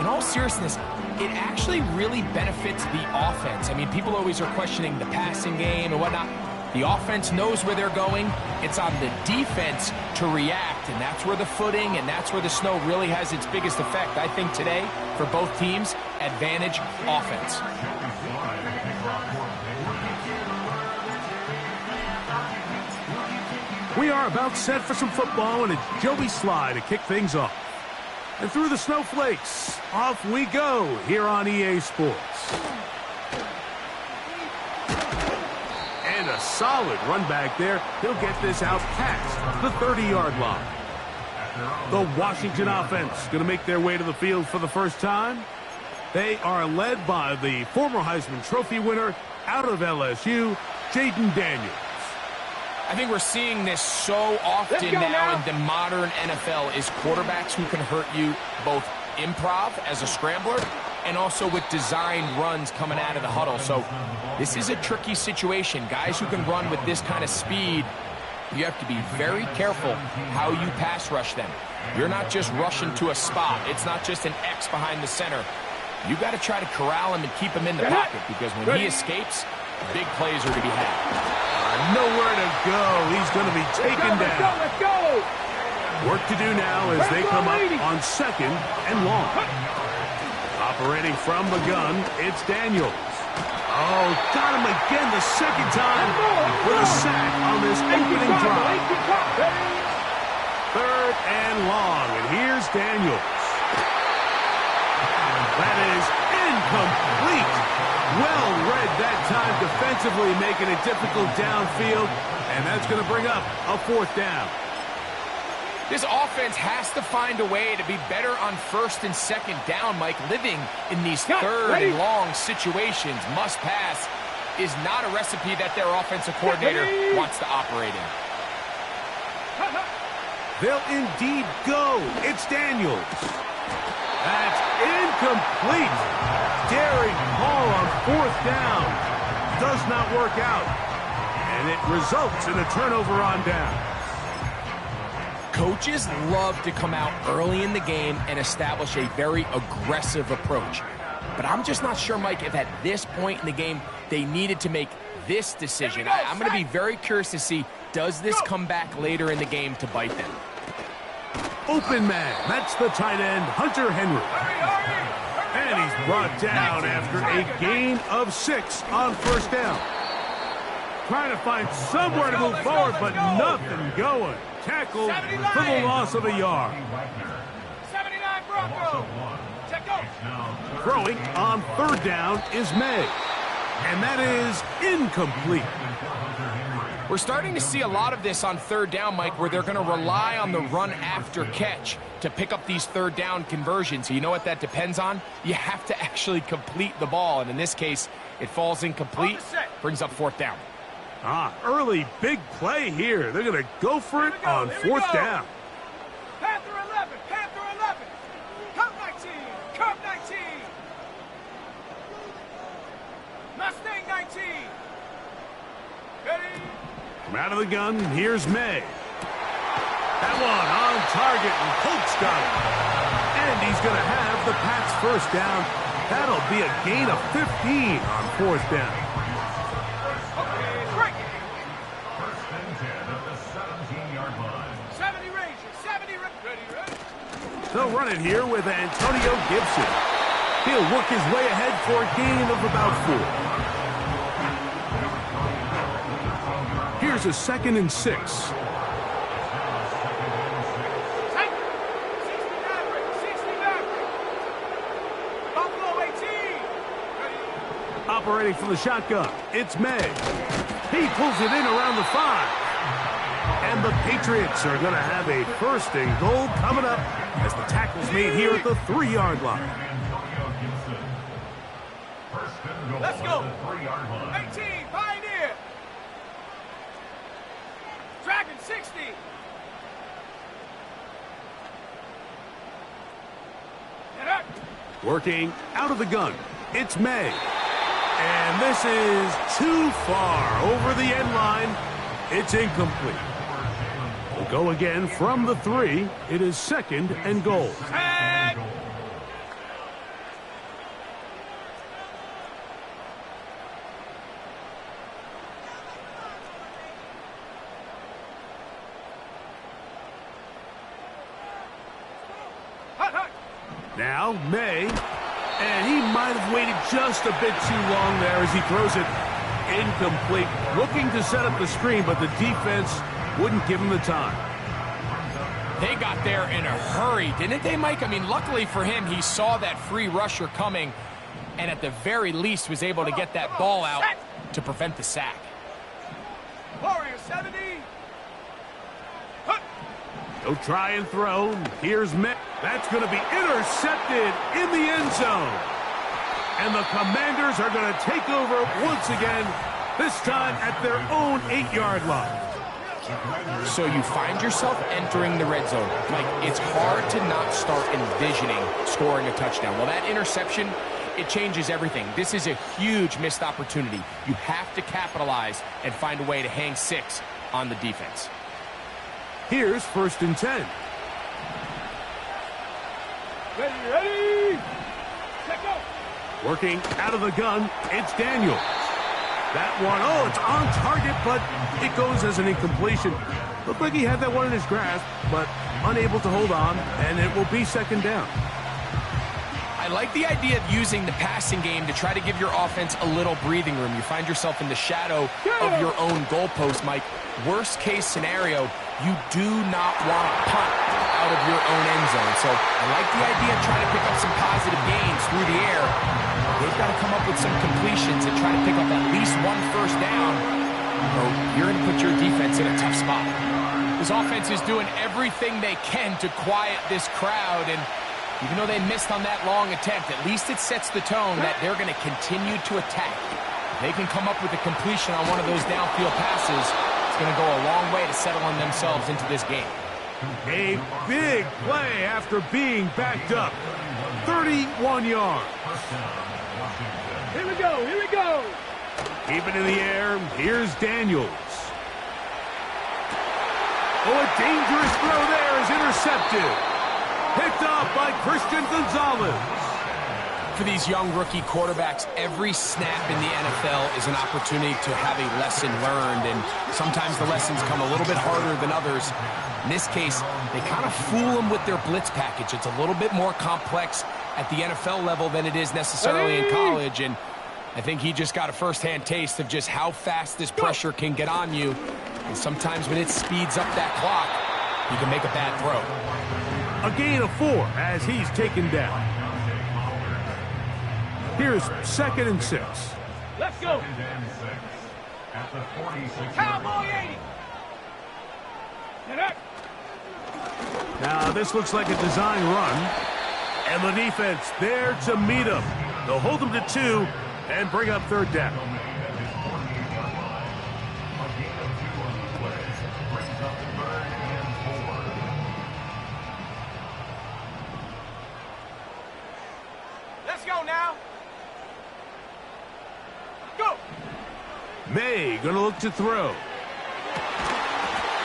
in all seriousness, it actually really benefits the offense. I mean, people always are questioning the passing game and whatnot. The offense knows where they're going. It's on the defense to react, and that's where the footing and that's where the snow really has its biggest effect. I think today, for both teams, advantage offense. We are about set for some football, and it's Joey Sly to kick things off. And through the snowflakes, off we go here on EA Sports. And a solid run back there. He'll get this out past the 30-yard line. The Washington offense going to make their way to the field for the first time. They are led by the former Heisman Trophy winner out of LSU, Jaden Daniels. I think we're seeing this so often now in the modern NFL is quarterbacks who can hurt you both improv as a scrambler and also with designed runs coming out of the huddle. So this is a tricky situation. Guys who can run with this kind of speed, you have to be very careful how you pass rush them. You're not just rushing to a spot. It's not just an X behind the center. You got to try to corral him and keep him in the pocket, because when he escapes, big plays are to be had. Nowhere to go. He's going to be taken down. Let's go. Work to do now as they come up on 2nd and long. Operating from the gun, it's Daniels. Oh, got him again the second time with a sack on this opening drive. 3rd and long, and here's Daniels. That is incomplete. Well read that time defensively, making it difficult downfield, and that's going to bring up a 4th down. This offense has to find a way to be better on 1st and 2nd down, Mike. Living in these 3rd and long situations, must pass, is not a recipe that their offensive coordinator wants to operate in. They'll indeed go. It's Daniels. That's incomplete. Daring Paul on 4th down. Does not work out. And it results in a turnover on down. Coaches love to come out early in the game and establish a very aggressive approach. But I'm just not sure, Mike, if at this point in the game they needed to make this decision. I'm going to be very curious to see, does this come back later in the game to bite them? Open man. That's the tight end, Hunter Henry. And he's brought down after a gain of 6 on 1st down. Trying to find somewhere to move forward, but nothing going. Tackled for the loss of a yard. 79 Bronco. Check go. Throwing on 3rd down is May. And that is incomplete. We're starting to see a lot of this on 3rd down, Mike, where they're going to rely on the run after catch to pick up these 3rd down conversions. So you know what that depends on? You have to actually complete the ball. And in this case, it falls incomplete, brings up 4th down. Early big play here. They're going to go for it on 4th down. Panther 11, Panther 11. Cup 19, Cup 19. Mustang 19. Ready? From out of the gun, here's May. That one on target, and Colts got it. And he's going to have the Pats 1st down. That'll be a gain of 15 on 4th down. They'll run it here with Antonio Gibson. He'll work his way ahead for a gain of about 4. Here's a 2nd and 6. Operating from the shotgun, it's May. He pulls it in around the 5. And the Patriots are going to have a 1st and goal coming up as the tackle's made here at the 3-yard line. Let's go. 18, Pioneer. Dragon 60. Working out of the gun, it's May. And this is too far over the end line. It's incomplete. We'll go again from the 3. It is 2nd and goal. Now, May. And he might have waited just a bit too long there as he throws it incomplete. Looking to set up the screen, but the defense wouldn't give him the time. They got there in a hurry, didn't they, Mike? I mean, luckily for him, he saw that free rusher coming and at the very least was able to get that ball out to prevent the sack. Warrior 70. He'll try and throw. Here's Met. That's going to be intercepted in the end zone. And the Commanders are going to take over once again, this time at their own 8-yard line. So you find yourself entering the red zone. Like, it's hard to not start envisioning scoring a touchdown. Well, that interception, it changes everything. This is a huge missed opportunity. You have to capitalize and find a way to hang 6 on the defense. Here's 1st and 10. Ready. Let go. Working out of the gun, it's Daniels. That one, oh, it's on target, but it goes as an incompletion. Looked like he had that one in his grasp, but unable to hold on, and it will be 2nd down. I like the idea of using the passing game to try to give your offense a little breathing room. You find yourself in the shadow of your own goalpost, Mike. Worst case scenario, you do not want to punt out of your own end zone. So I like the idea of trying to pick up some positive gains through the air. They've got to come up with some completions and try to pick up at least 1 first down. Or you're going to put your defense in a tough spot. This offense is doing everything they can to quiet this crowd, and even though they missed on that long attempt, at least it sets the tone that they're going to continue to attack. If they can come up with a completion on one of those downfield passes, it's going to go a long way to settling themselves into this game. A big play after being backed up. 31 yards. Here we go. Keep it in the air. Here's Daniels. Oh, a dangerous throw there is intercepted. Picked up by Christian Gonzalez. For these young rookie quarterbacks, every snap in the NFL is an opportunity to have a lesson learned, and sometimes the lessons come a little bit harder than others. In this case, they kind of fool them with their blitz package. It's a little bit more complex at the NFL level than it is necessarily in college, and I think he just got a first-hand taste of just how fast this pressure can get on you, and sometimes when it speeds up that clock, he can make a bad throw. A gain of 4 as he's taken down. Here's 2nd and 6. Let's go. Cowboy 80. Now, this looks like a design run. And the defense there to meet him. They'll hold him to 2 and bring up 3rd down. Let's go now. Go. May going to look to throw.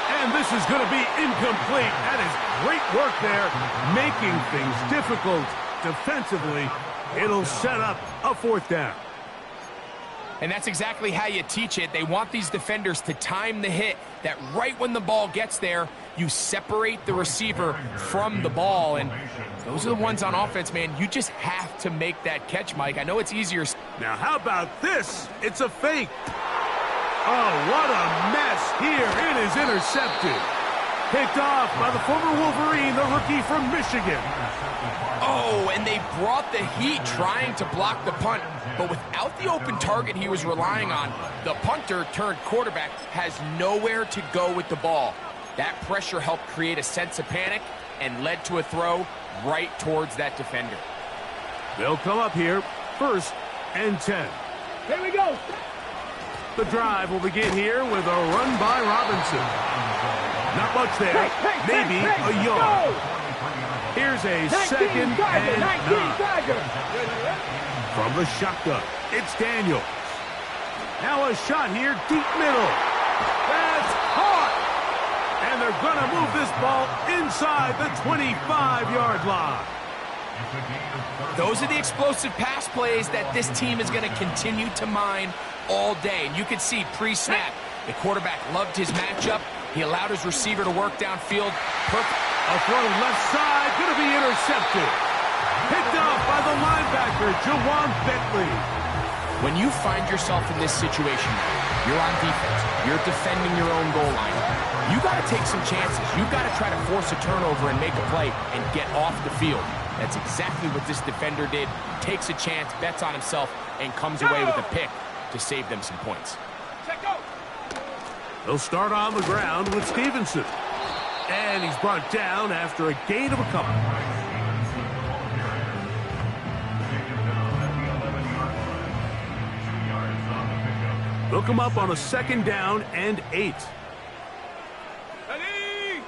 And this is going to be incomplete. That is great work there, making things difficult defensively. It'll set up a 4th down. And that's exactly how you teach it. They want these defenders to time the hit, that right when the ball gets there, you separate the receiver from the ball. And those are the ones on offense, man. You just have to make that catch, Mike. I know it's easier. Now, how about this? It's a fake. Oh, what a mess here. It is intercepted. Picked off by the former Wolverine, the rookie from Michigan. Oh, and they brought the heat trying to block the punt. But without the open target he was relying on, the punter turned quarterback has nowhere to go with the ball. That pressure helped create a sense of panic and led to a throw right towards that defender. They'll come up here, 1st and 10. Here we go. The drive will begin here with a run by Robinson. Not much there, maybe a yard. Here's a 2nd and 9. From the shotgun, it's Daniels. Now a shot here, deep middle. That's caught. And they're going to move this ball inside the 25-yard line. Those are the explosive pass plays that this team is going to continue to mine all day. And you can see pre-snap, the quarterback loved his matchup. He allowed his receiver to work downfield. Perfect. A throw left side, going to be intercepted. linebacker, Jawan Bentley. When you find yourself in this situation, you're on defense, you're defending your own goal line, you got to take some chances. You got to try to force a turnover and make a play and get off the field. That's exactly what this defender did. Takes a chance, bets on himself, and comes away with a pick to save them some points. They'll start on the ground with Stevenson. And he's brought down after a gain of a couple. They'll come up on a 2nd down and 8. Ready?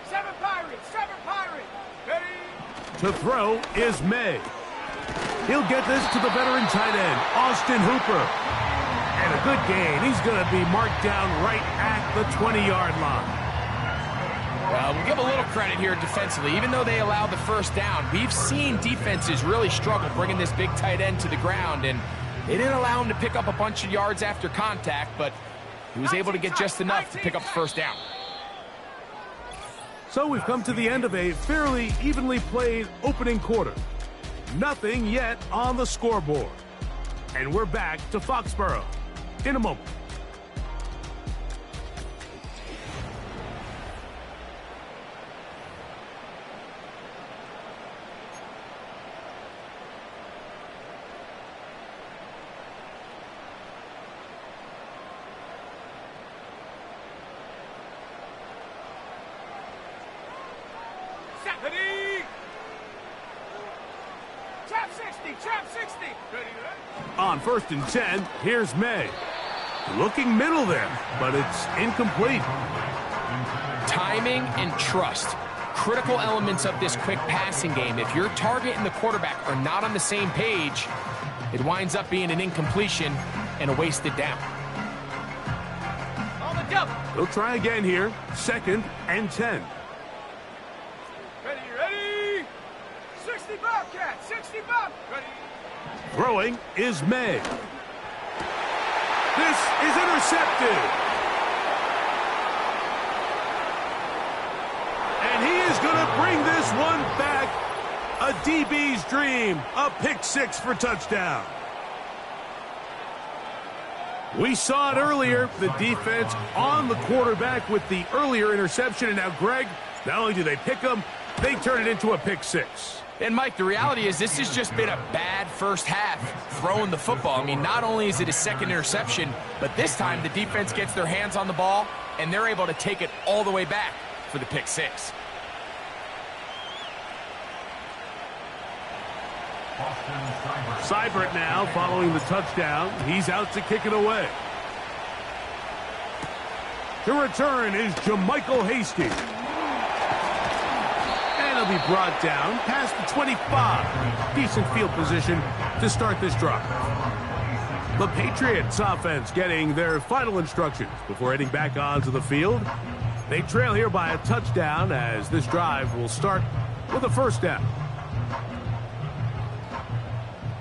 7 Pirates, 7 Pirates. Ready? To throw is May. He'll get this to the veteran tight end, Austin Hooper. And a good gain. He's going to be marked down right at the 20-yard line. Well, we'll give a little credit here defensively. Even though they allowed the first down, we've seen defenses really struggle bringing this big tight end to the ground, and they didn't allow him to pick up a bunch of yards after contact, but he was able to get just enough to pick up the first down. So we've come to the end of a fairly evenly played opening quarter. Nothing yet on the scoreboard. And we're back to Foxborough in a moment. Ready? Trap 60, trap 60. Ready? On 1st and 10, here's May. Looking middle there, but it's incomplete. Timing and trust. Critical elements of this quick passing game. If your target and the quarterback are not on the same page, it winds up being an incompletion and a wasted down. On the double. They'll try again here. 2nd and 10. Ready, ready? 60 Bobcat, 60 Bob. Ready? Throwing is May. This is intercepted. And he is going to bring this one back. A DB's dream. A pick 6 for touchdown. We saw it earlier. The defense on the quarterback with the earlier interception. And now, Greg, not only do they pick him, they turn it into a pick 6. And, Mike, the reality is this has just been a bad first half throwing the football. I mean, not only is it a 2nd interception, but this time the defense gets their hands on the ball, and they're able to take it all the way back for the pick 6. Seibert now following the touchdown. He's out to kick it away. To return is Jermichael Hasty. He'll be brought down past the 25. Decent field position to start this drive. The Patriots offense getting their final instructions before heading back onto the field. They trail here by a touchdown as this drive will start with a 1st down.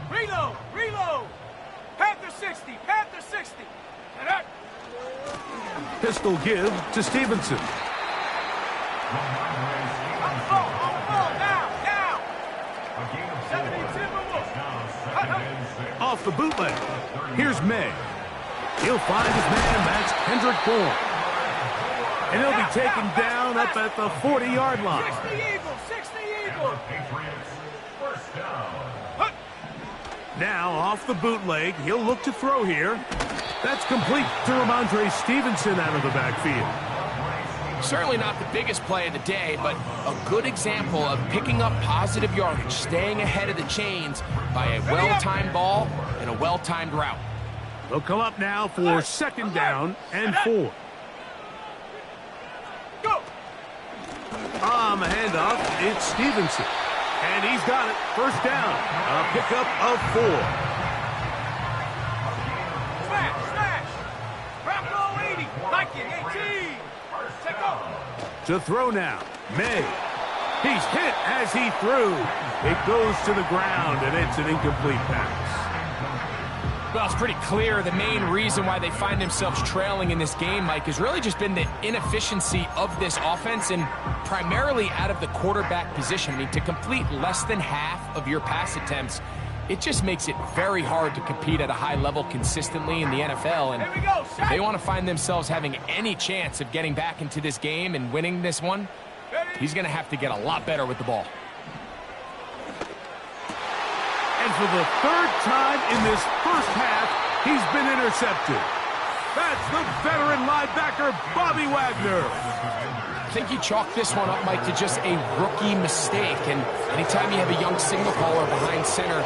Reload, reload. Panther 60, Panther 60. Pistol give to Stevenson. Off the bootleg. Here's May. He'll find his man. That's Kendrick Bourne. And he'll be taken down up at the 40-yard line. 60 Eagles, 60 Eagles. Now off the bootleg. He'll look to throw here. That's complete to Ramondre Stevenson out of the backfield. Certainly not the biggest play of the day, but a good example of picking up positive yardage, staying ahead of the chains by a well-timed ball and a well-timed route. They'll come up now for 2nd down and 4. Go! On the handoff, it's Stevenson. And he's got it. 1st down. A pickup of 4. Smash! Bronco 80, Viking 18. To throw now, May. He's hit as he threw. It goes to the ground, and it's an incomplete pass. Well, it's pretty clear the main reason why they find themselves trailing in this game, Mike, has really just been the inefficiency of this offense and primarily out of the quarterback position. I mean, to complete less than half of your pass attempts, it just makes it very hard to compete at a high level consistently in the NFL. And if they want to find themselves having any chance of getting back into this game and winning this one, he's going to have to get a lot better with the ball. And for the third time in this first half, he's been intercepted. That's the veteran linebacker, Bobby Wagner. I think you chalk this one up, Mike, to just a rookie mistake. And anytime you have a young signal caller behind center,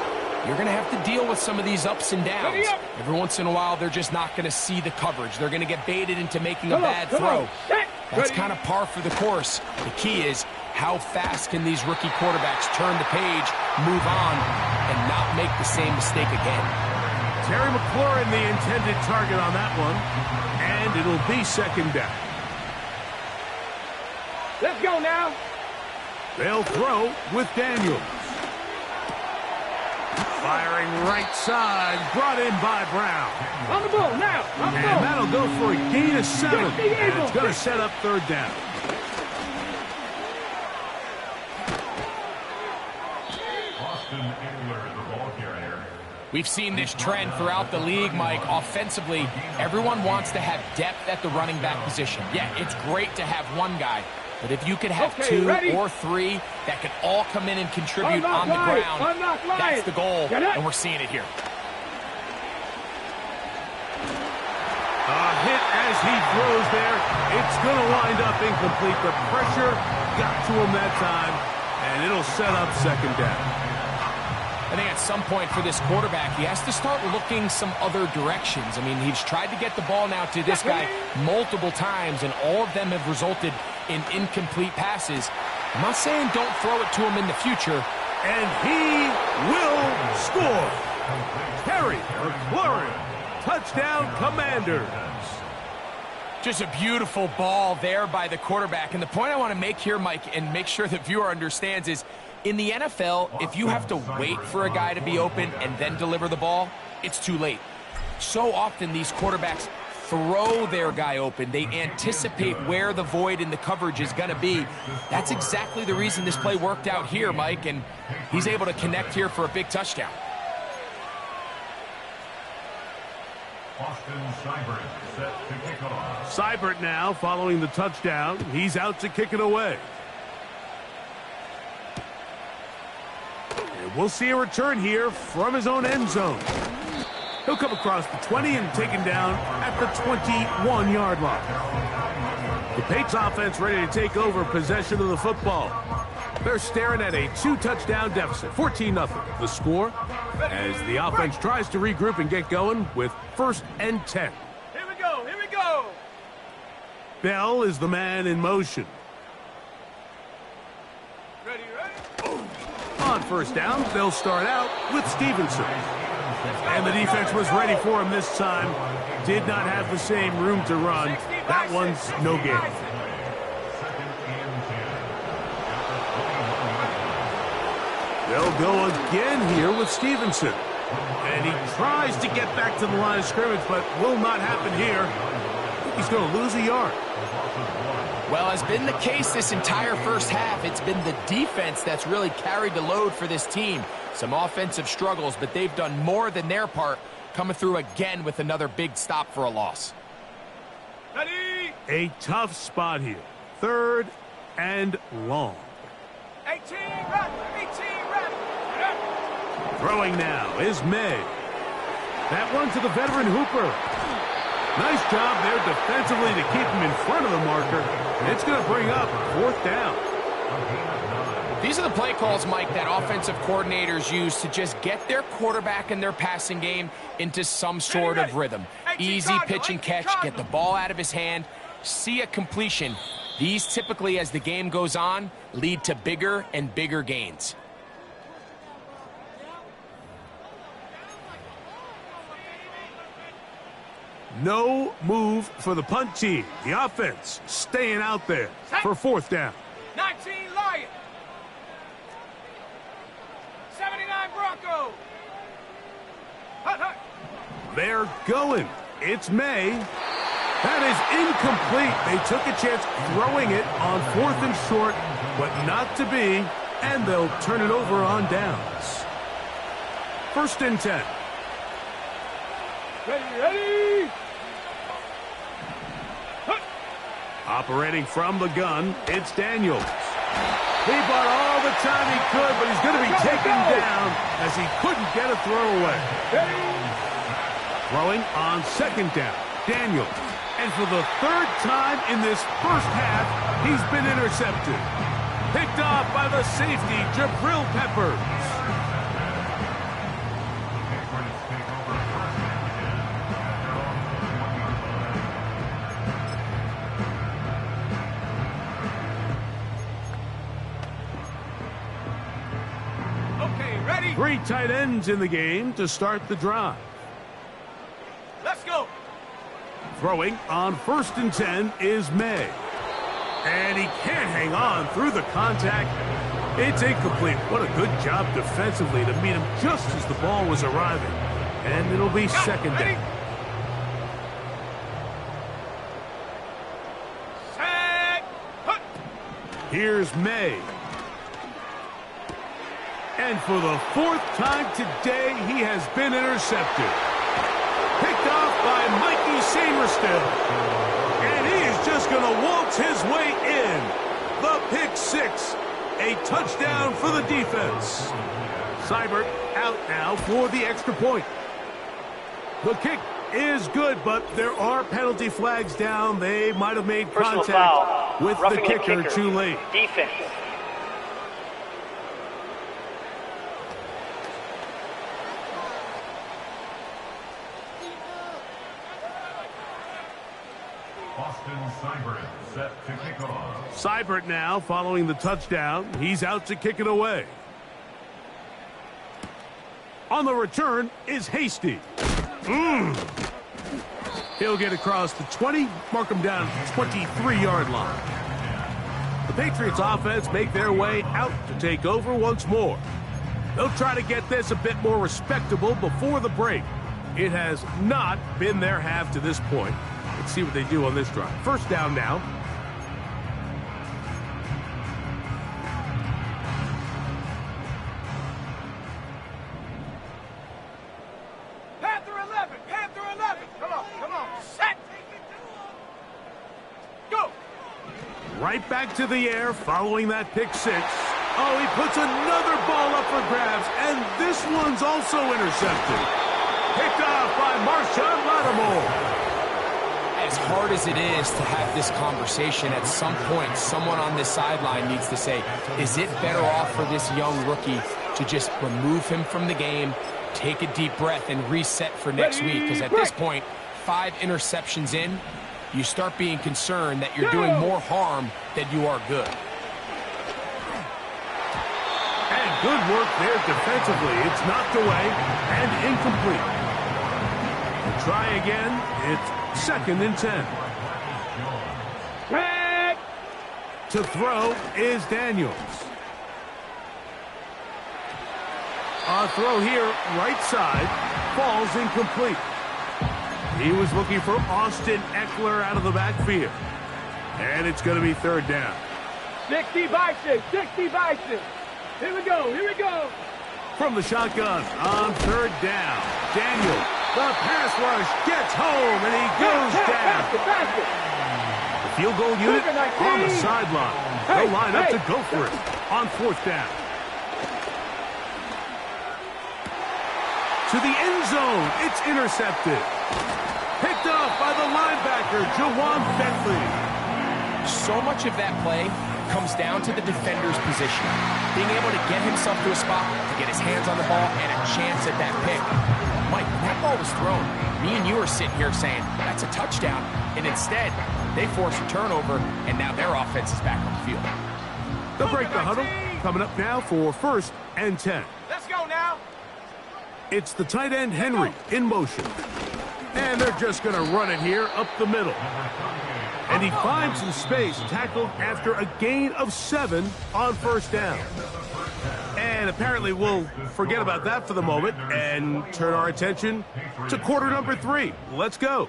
you're going to have to deal with some of these ups and downs. Every once in a while, they're just not going to see the coverage. They're going to get baited into making a bad throw. That's kind of par for the course. The key is, how fast can these rookie quarterbacks turn the page, move on, and not make the same mistake again? Terry McLaurin, the intended target on that one, and it'll be second down. Let's go now. They'll throw with Daniels. Firing right side, brought in by Brown. On the ball now. On the ball. And that'll go for a gain of 7. And it's going to set up third down. We've seen this trend throughout the league, Mike. Offensively, everyone wants to have depth at the running back position. Yeah, it's great to have one guy, but if you could have 2 or 3 that could all come in and contribute on the ground, that's the goal, and we're seeing it here. A hit as he throws there. It's going to wind up incomplete. The pressure got to him that time, and it'll set up second down. I think at some point for this quarterback, he has to start looking some other directions. I mean, he's tried to get the ball now to this guy multiple times, and all of them have resulted in incomplete passes. I'm not saying don't throw it to him in the future. And he will score. Terry McLaurin, touchdown Commanders. Just a beautiful ball there by the quarterback. And the point I want to make here, Mike, and make sure the viewer understands is, in the NFL, if you have to wait for a guy to be open and then deliver the ball, it's too late. So often these quarterbacks throw their guy open. They anticipate where the void in the coverage is going to be. That's exactly the reason this play worked out here, Mike, and he's able to connect here for a big touchdown. Seibert now following the touchdown. He's out to kick it away. We'll see a return here from his own end zone. He'll come across the 20 and taken down at the 21-yard line. The Patriots offense ready to take over possession of the football. They're staring at a 2-touchdown deficit, 14-0. The score as the offense tries to regroup and get going with 1st and 10. Here we go. Here we go. Bell is the man in motion. Ready. On 1st down, they'll start out with Stevenson. And the defense was ready for him this time. Did not have the same room to run. That one's no gain. They'll go again here with Stevenson. And he tries to get back to the line of scrimmage, but will not happen here. He's going to lose a yard. Well, has been the case this entire first half. It's been the defense that's really carried the load for this team. Some offensive struggles, but they've done more than their part, coming through again with another big stop for a loss. Ready. A tough spot here. 3rd and long. 18 ready. 18 ready. Throwing now is May. That one to the veteran Hooper. Nice job there defensively to keep him in front of the marker. It's going to bring up 4th down. These are the play calls, Mike, that offensive coordinators use to just get their quarterback and their passing game into some sort of rhythm. Easy pitch and catch, get the ball out of his hand, see a completion. These typically, as the game goes on, lead to bigger and bigger gains. No move for the punt team. The offense staying out there for 4th down. 19 Lion. 79 Bronco. Hut, hut. They're going. It's May. That is incomplete. They took a chance throwing it on 4th and short, but not to be, and they'll turn it over on downs. 1st and 10. Ready. Operating from the gun, it's Daniels. He bought all the time he could, but he's going to be taken down as he couldn't get a throw away. Throwing on 2nd down, Daniels. And for the 3rd time in this first half, he's been intercepted. Picked off by the safety, Jabril Peppers. Okay, ready? 3 tight ends in the game to start the drive. Let's go. Throwing on 1st and 10 is May. And he can't hang on through the contact. It's incomplete. What a good job defensively to meet him just as the ball was arriving. And it'll be 2nd down. Set. Hut. Here's May. And for the 4th time today, he has been intercepted. Picked off by Mikey Samerstill. And he is just going to waltz his way in. The pick 6. A touchdown for the defense. Seibert out now for the extra point. The kick is good, but there are penalty flags down. They might have made contact with the kicker too late. Defense. Seibert set to kick off. Seibert now following the touchdown. He's out to kick it away. On the return is Hasty. He'll get across the 20, mark him down at the 23-yard line. The Patriots offense make their way out to take over once more. They'll try to get this a bit more respectable before the break. It has not been their half to this point. Let's see what they do on this drive. 1st down now. Panther 11. Come on. Set. Go. Right back to the air following that pick 6. Oh, he puts another ball up for grabs, and this one's also intercepted. Picked off by Marshawn Lattimore. As hard as it is to have this conversation, at some point, someone on this sideline needs to say, is it better off for this young rookie to just remove him from the game, take a deep breath, and reset for next week? Because at this point, 5 interceptions in, you start being concerned that you're doing more harm than you are good. And good work there defensively. It's knocked away and incomplete. We'll try again. It's 2nd and 10. Red. To throw is Daniels. A throw here, right side, falls incomplete. He was looking for Austin Eckler out of the backfield. And it's going to be 3rd down. 60 Bison. Here we go. From the shotgun on 3rd down. Daniels, the pass rush, gets home, and he goes down. The field goal unit on the sideline. They'll line up to go for it on 4th down. To the end zone, it's intercepted. Picked off by the linebacker, Jawan Bentley. So much of that play comes down to the defender's position. Being able to get himself to a spot, to get his hands on the ball, and a chance at that pick. Mike, when that ball was thrown, me and you are sitting here saying, that's a touchdown. And instead, they force a turnover, and now their offense is back on the field. They'll break the huddle. Coming up now for 1st and 10. Let's go now. It's the tight end Henry in motion. And they're just going to run it here up the middle. And he finds some space, tackled after a gain of 7 on 1st down. And And apparently we'll forget about that for the moment and turn our attention to quarter number 3. Let's go.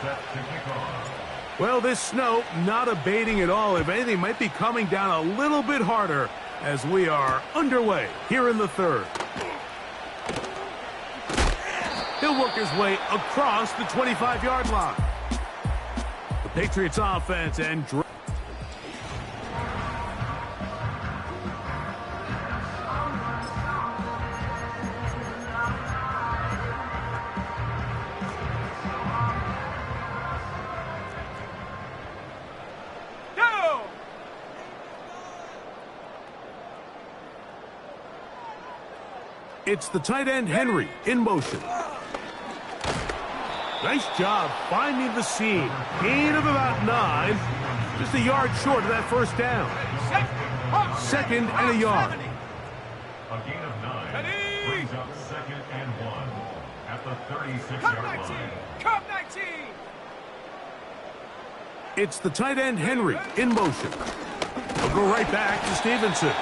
Set to kick off. Well, this snow not abating at all. If anything, might be coming down a little bit harder as we are underway here in the third. He'll work his way across the 25-yard line. The Patriots offense and it's the tight end, Henry, in motion. Nice job finding the seam. Gain of about 9. Just a yard short of that first down. Second and a yard. A gain of 9 brings up 2nd and 1 at the 36-yard line. Come 19. It's the tight end, Henry, in motion. He'll go right back to Stevenson.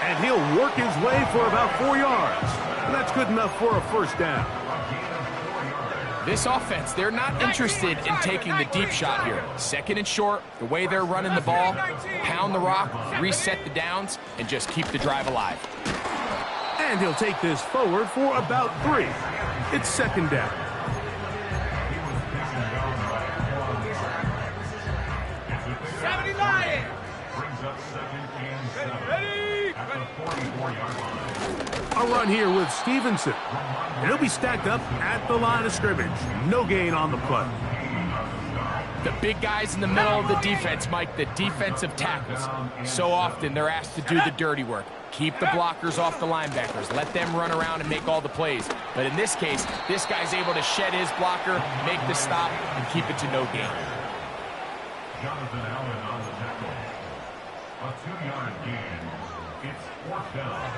And he'll work his way for about 4 yards. And that's good enough for a first down. This offense, they're not interested in taking the deep shot here. Second and short, the way they're running the ball, pound the rock, reset the downs, and just keep the drive alive. And he'll take this forward for about 3. It's second down. A run here with Stevenson. And he'll be stacked up at the line of scrimmage. No gain on the play. The big guys in the middle of the defense, Mike, the defensive tackles. So often they're asked to do the dirty work. Keep the blockers off the linebackers. Let them run around and make all the plays. But in this case, this guy's able to shed his blocker, make the stop, and keep it to no gain. Jonathan Allen on the tackle. A 2-yard gain. It's 4th down.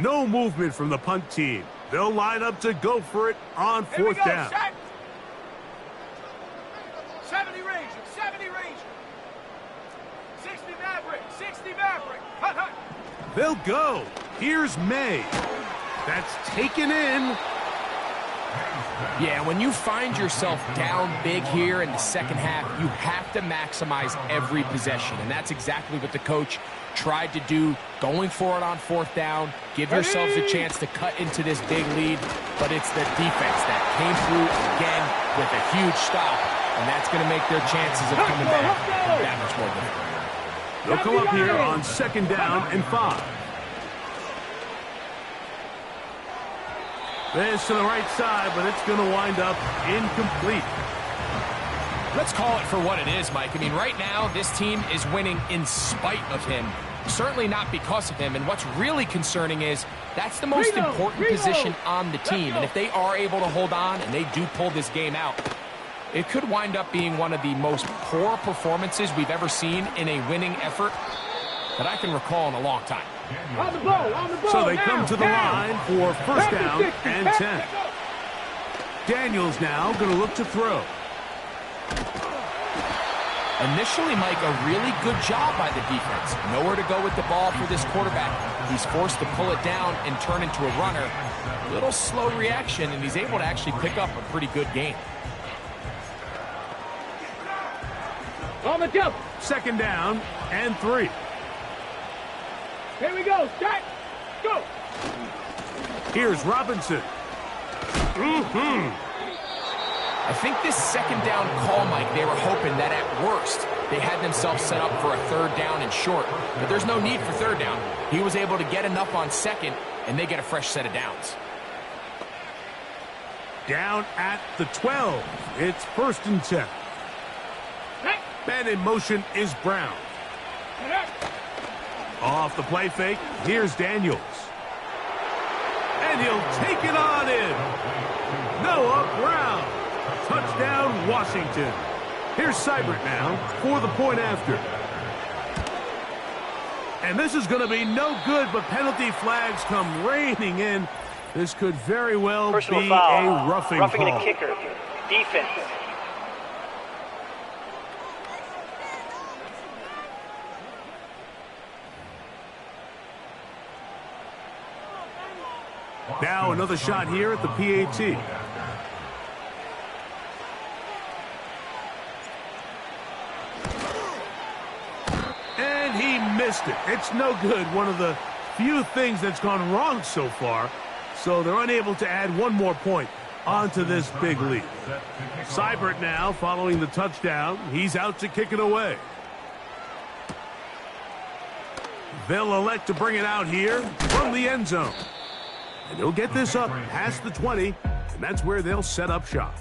No movement from the punt team. They'll line up to go for it on 4th down. 70 Ranger, 70 Ranger. 60 Maverick, 60 Maverick. Hut, hut. They'll go. Here's May. That's taken in. Yeah, when you find yourself down big here in the second half, you have to maximize every possession. And that's exactly what the coach tried to do, going for it on 4th down. Give yourselves a chance to cut into this big lead. But it's the defense that came through again with a huge stop. And that's going to make their chances of coming back that much more difficult. They'll come up here on 2nd down and 5. This to the right side, but it's going to wind up incomplete. Let's call it for what it is, Mike. I mean, right now, this team is winning in spite of him. Certainly not because of him. And what's really concerning is that's the most important position on the team. And if they are able to hold on and they do pull this game out, it could wind up being one of the most poor performances we've ever seen in a winning effort that I can recall in a long time. On the ball, so they come to the line for 1st down and 10. Daniels now going to look to throw. Initially, Mike, a really good job by the defense. Nowhere to go with the ball for this quarterback. He's forced to pull it down and turn into a runner. A little slow reaction, and he's able to actually pick up a pretty good game. On the jump. 2nd down and 3. Here we go. Start. Go. Here's Robinson. I think this 2nd down call, Mike, they were hoping that at worst they had themselves set up for a 3rd down and short. But there's no need for 3rd down. He was able to get enough on 2nd, and they get a fresh set of downs. Down at the 12. It's 1st and 10. Man in motion is Brown. Off the play fake, here's Daniels. And he'll take it on in. Noah Brown. Touchdown, Washington. Here's Seibert now for the point after. And this is going to be no good, but penalty flags come raining in This could very well Personal be foul. a roughing Roughing call. the kicker. Defense. Now another shot here at the PAT. And he missed it. It's no good. One of the few things that's gone wrong so far. So they're unable to add one more point onto this big lead. Seibert now following the touchdown. He's out to kick it away. They'll elect to bring it out here from the end zone. And he'll get this up past the 20, and that's where they'll set up shop.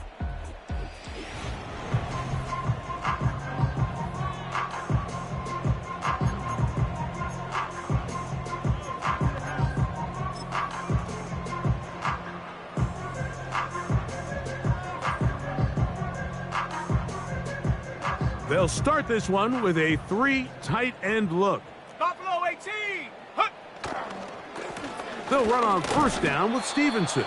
They'll start this one with a 3 tight end look. Buffalo 18. Huh. They'll run on first down with Stevenson.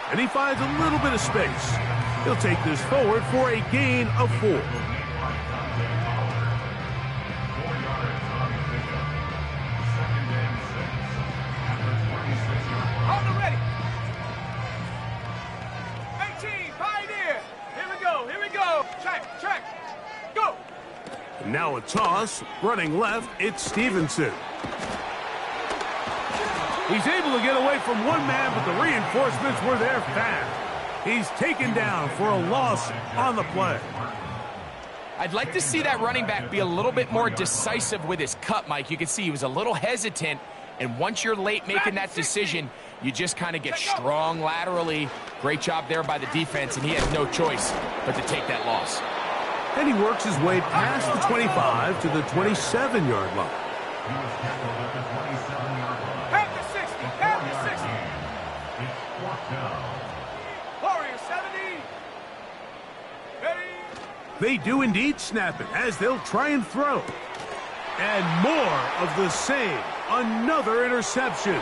And he finds a little bit of space. He'll take this forward for a gain of 4. On the ready. 18. Pioneer. Here we go. Here we go. Check. Go. Now a toss. Running left, it's Stevenson. He's able to get away from one man, but the reinforcements were there fast. He's taken down for a loss on the play. I'd like to see that running back be a little bit more decisive with his cut, Mike. You can see he was a little hesitant, and once you're late making that decision, you just kind of get strong laterally. Great job there by the defense, and he had no choice but to take that loss. And he works his way past the 25 to the 27-yard line. Half the 60. Half the 60. Warrior 70. Ready. They do indeed snap it as they'll try and throw. And more of the same. Another interception.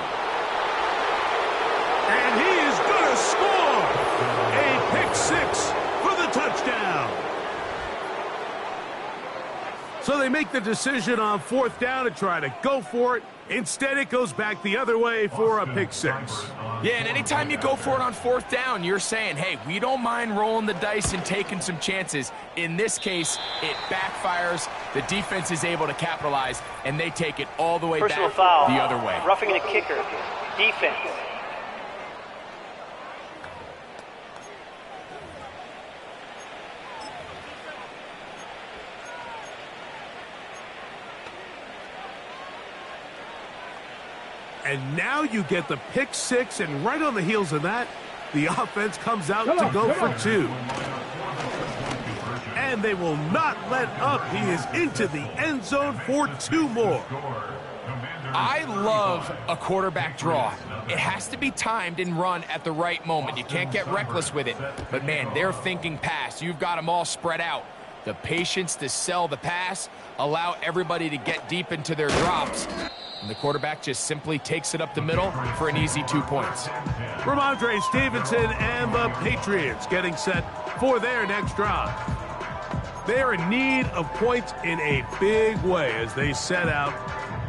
And he is going to score. A pick 6 for the touchdown. So they make the decision on fourth down to try to go for it. Instead, it goes back the other way for a pick 6. Yeah, and anytime you go for it on fourth down, you're saying, hey, we don't mind rolling the dice and taking some chances. In this case, it backfires. The defense is able to capitalize, and they take it all the way Personal back foul. the other way. Roughing the kicker. Defense. And now you get the pick 6, and right on the heels of that, the offense comes out to go for 2. And they will not let up. He is into the end zone for 2 more. I love a quarterback draw. It has to be timed and run at the right moment. You can't get reckless with it. But, man, they're thinking pass. You've got them all spread out. The patience to sell the pass, allow everybody to get deep into their drops. And the quarterback just simply takes it up the middle for an easy 2 points. Ramondre Stevenson and the Patriots getting set for their next drive. They're in need of points in a big way as they set out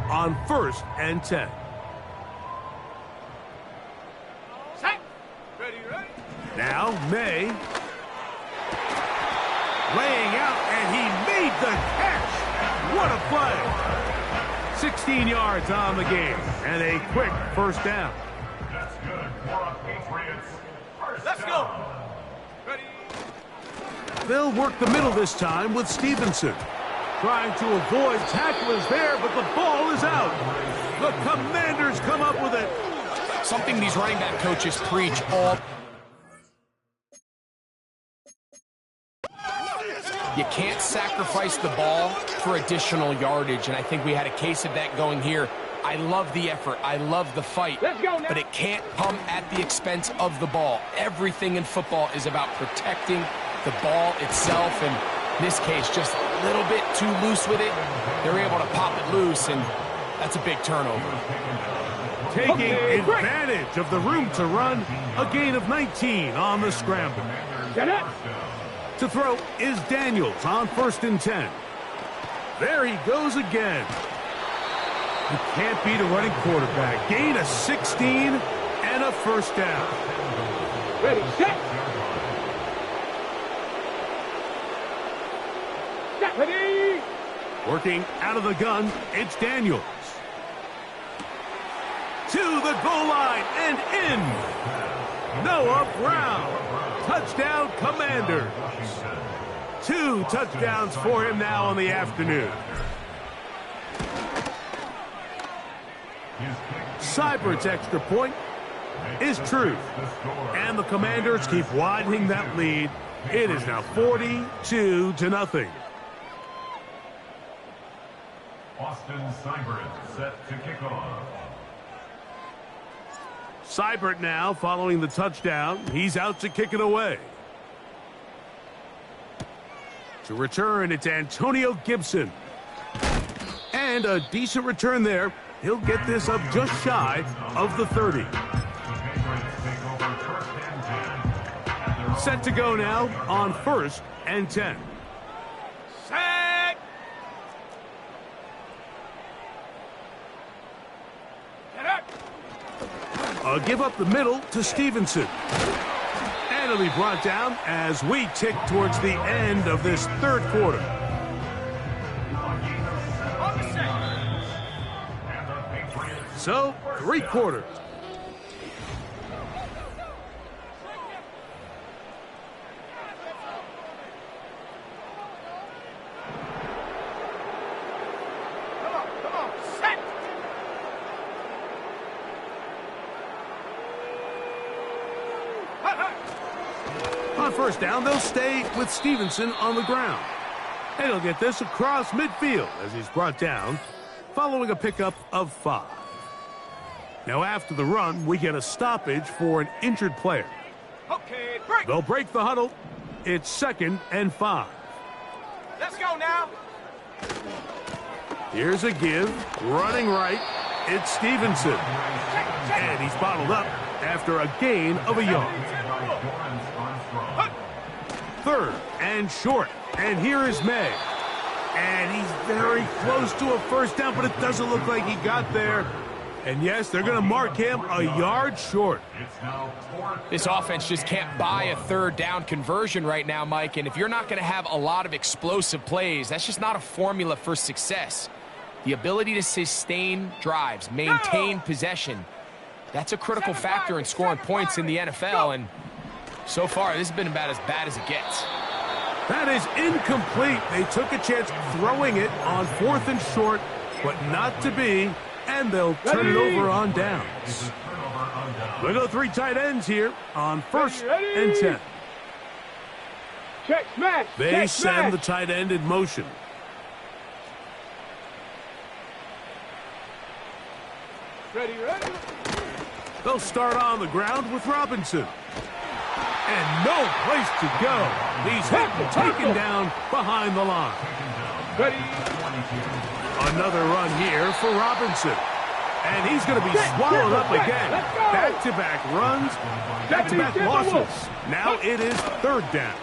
on 1st and 10. Set. Ready. Now May laying out, and he made the catch. What a play. 16 yards on the game, and a quick first down. That's good for a Patriots first Let's go. down. Ready. They'll work the middle this time with Stevenson. Trying to avoid tacklers there, but the ball is out. The Commanders come up with it. Something these running back coaches preach all. You can't sacrifice the ball for additional yardage, and I think we had a case of that going here. I love the effort. I love the fight. Let's go now. But it can't come at the expense of the ball. Everything in football is about protecting the ball itself, and in this case, just a little bit too loose with it. They're able to pop it loose, and that's a big turnover. taking advantage of the room to run. A gain of 19 on the scramble. To throw is Daniels on 1st and 10. There he goes again. You can't beat a running quarterback. Gain of 16 and a first down. Ready, set. Ready. Working out of the gun, it's Daniels. To the goal line and in. Noah Brown. Touchdown, Commanders. 2 touchdowns for him now in the afternoon. Seibert's extra point is true. And the Commanders keep widening that lead. It is now 42-0. Austin Seibert set to kick off. Seibert now following the touchdown. He's out to kick it away. To return, it's Antonio Gibson. And a decent return there. He'll get this up just shy of the 30. Set to go now on 1st and 10. Set. Get up. A give up the middle to Stevenson. And it'll be brought down as we tick towards the end of this 3rd quarter. On the set. So, 3 quarters. Come on, set. On 1st down, they'll stay with Stevenson on the ground. And he'll get this across midfield as he's brought down, following a pickup of 5. Now after the run, we get a stoppage for an injured player. Okay, break. They'll break the huddle. It's 2nd and 5. Let's go now. Here's a give. Running right. It's Stevenson. And he's bottled up after a gain of a yard. 3rd and short. And here is May. And he's very close to a first down, but it doesn't look like he got there. And yes, they're going to mark him a yard short. This offense just can't buy a 3rd down conversion right now, Mike. And if you're not going to have a lot of explosive plays, that's just not a formula for success. The ability to sustain drives, maintain possession, that's a critical factor in scoring points in the NFL. And so far, this has been about as bad as it gets. That is incomplete. They took a chance throwing it on 4th and short, but not to be. And they'll turn it over on downs. We'll go 3 tight ends here on 1st and 10. Check smash. They send the tight end in motion. Ready. They'll start on the ground with Robinson. And no place to go. He's hit and taken down behind the line. Ready. Another run here for Robinson. And he's going to be swallowed up again. Back-to-back runs, back-to-back losses. Now it is 3rd down.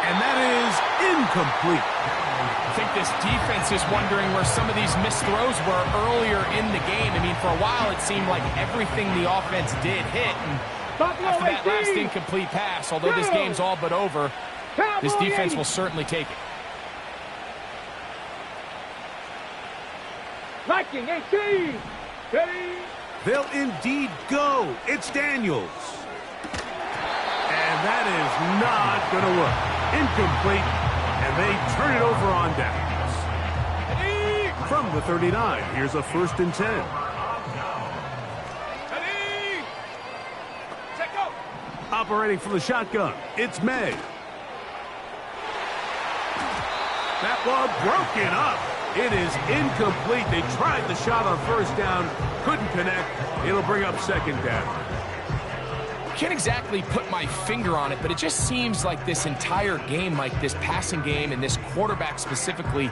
And that is incomplete. I think this defense is wondering where some of these missed throws were earlier in the game. I mean, for a while it seemed like everything the offense did hit. And after that last incomplete pass, although this game's all but over, this defense will certainly take it. Liking 18. Ready. They'll indeed go. It's Daniels. And that is not going to work. Incomplete. And they turn it over on downs. From the 39, here's a 1st and 10. Ready. Check go. Operating from the shotgun, it's May. That ball broken up. It is incomplete. They tried the shot on 1st down, couldn't connect. It'll bring up 2nd down. Can't exactly put my finger on it, but it just seems like this entire game, like this passing game and this quarterback specifically,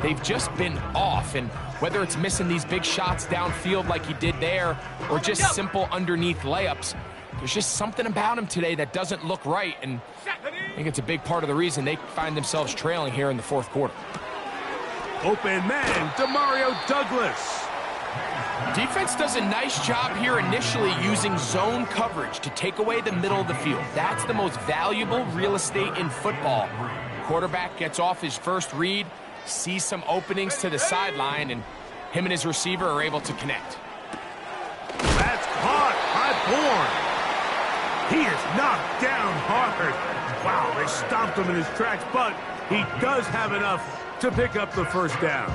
they've just been off. And whether it's missing these big shots downfield like he did there or just simple underneath layups, there's just something about him today that doesn't look right. And I think it's a big part of the reason they find themselves trailing here in the fourth quarter. Open man, Demario Douglas. Defense does a nice job here initially using zone coverage to take away the middle of the field. That's the most valuable real estate in football. Quarterback gets off his first read, sees some openings to the sideline, and him and his receiver are able to connect. That's caught by Bourne. He is knocked down hard. Wow, they stopped him in his tracks, but he does have enough to pick up the first down.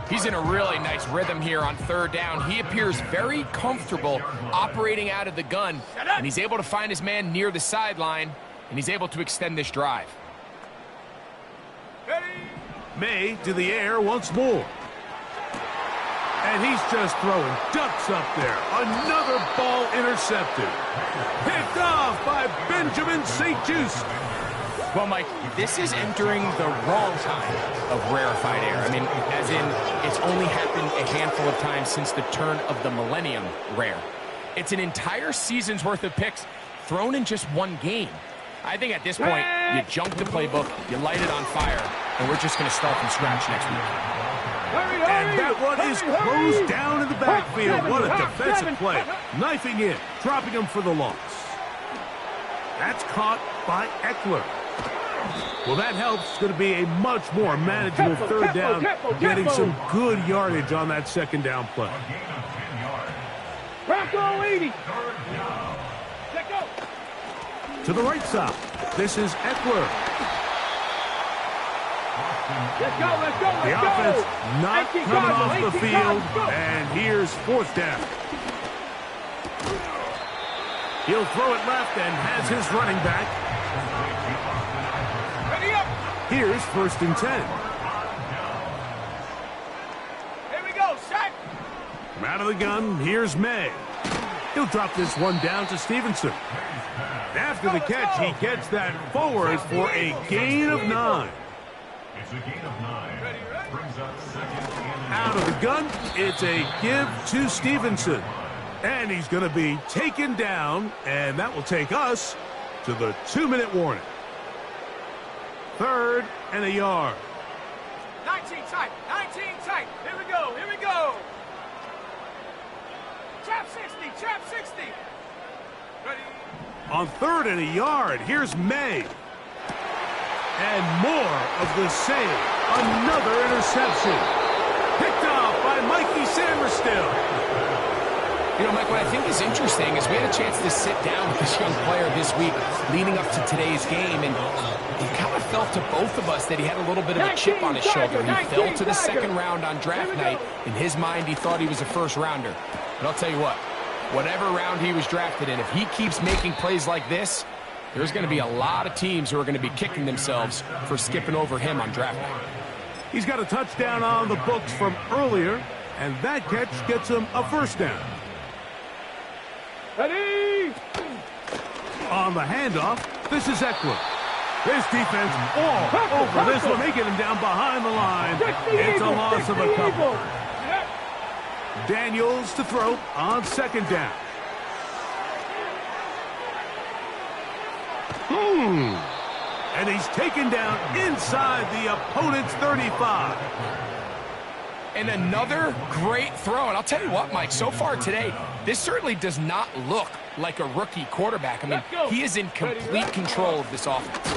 He's in a really nice rhythm here on third down. He appears very comfortable operating out of the gun, and he's able to find his man near the sideline, and he's able to extend this drive. May to the air once more. And he's just throwing ducks up there. Another ball intercepted. Picked off by Benjamin St-Juste. Well, Mike, this is entering the wrong time of rarefied air. I mean, as in, it's only happened a handful of times since the turn of the millennium rare. It's an entire season's worth of picks thrown in just one game. I think at this point, you junk the playbook, you light it on fire, and we're just going to start from scratch next week. And that one is closed down in the backfield. What a defensive play. Knifing in, dropping him for the loss. That's caught by Eckler. Well, that helps. It's going to be a much more manageable third down, getting some good yardage on that second down play. To the right side, this is Eckler. The offense not coming off the field, and here's fourth down. He'll throw it left and has his running back. Here's 1st and 10. Here we go, sack. From out of the gun, here's May. He'll drop this one down to Stevenson. After the catch, he gets that forward for a gain of 9. It's a gain of 9. Brings up 2nd and Out of the gun, it's a give to Stevenson. And he's going to be taken down, and that will take us to the 2-minute warning. 3rd and a yard. 19 tight, 19 tight. Here we go, here we go. Chap 60. Ready. On 3rd and a yard, here's May. And more of the same. Another interception. Picked off by Mikey Samerstill. You know, Mike, what I think is interesting is we had a chance to sit down with this young player this week leading up to today's game, and it kind of felt to both of us that he had a little bit of a chip on his shoulder. He fell to the second round on draft night. In his mind, he thought he was a first rounder. But I'll tell you what, whatever round he was drafted in, if he keeps making plays like this, there's going to be a lot of teams who are going to be kicking themselves for skipping over him on draft night. He's got a touchdown on the books from earlier, and that catch gets him a first down. Ready. On the handoff, this is Eckler. This defense all over this one. They get him down behind the line. It's a loss of a couple. Daniels to throw on 2nd down. And he's taken down inside the opponent's 35. And another great throw. And I'll tell you what, Mike, so far today, this certainly does not look like a rookie quarterback. I mean, he is in complete control of this offense.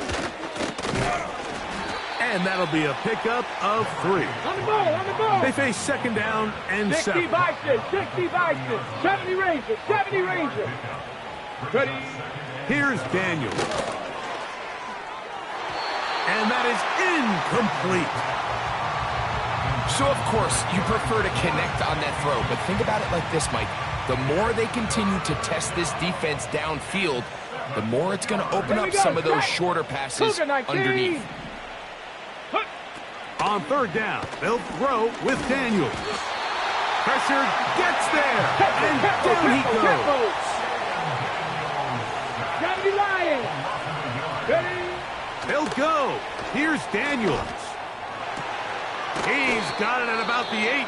And that'll be a pickup of 3. On the ball. They face 2nd down and 7. 60 Bison. 70 Ranger. Ready. Here's Daniel. And that is incomplete. So, of course, you prefer to connect on that throw, but think about it like this, Mike. The more they continue to test this defense downfield, the more it's going to open up some of those shorter passes underneath. On 3rd down, they'll throw with Daniels. Pressure gets there, and down he goes. Gotta be lying. Ready. They'll go. Here's Daniels. He's got it at about the 8.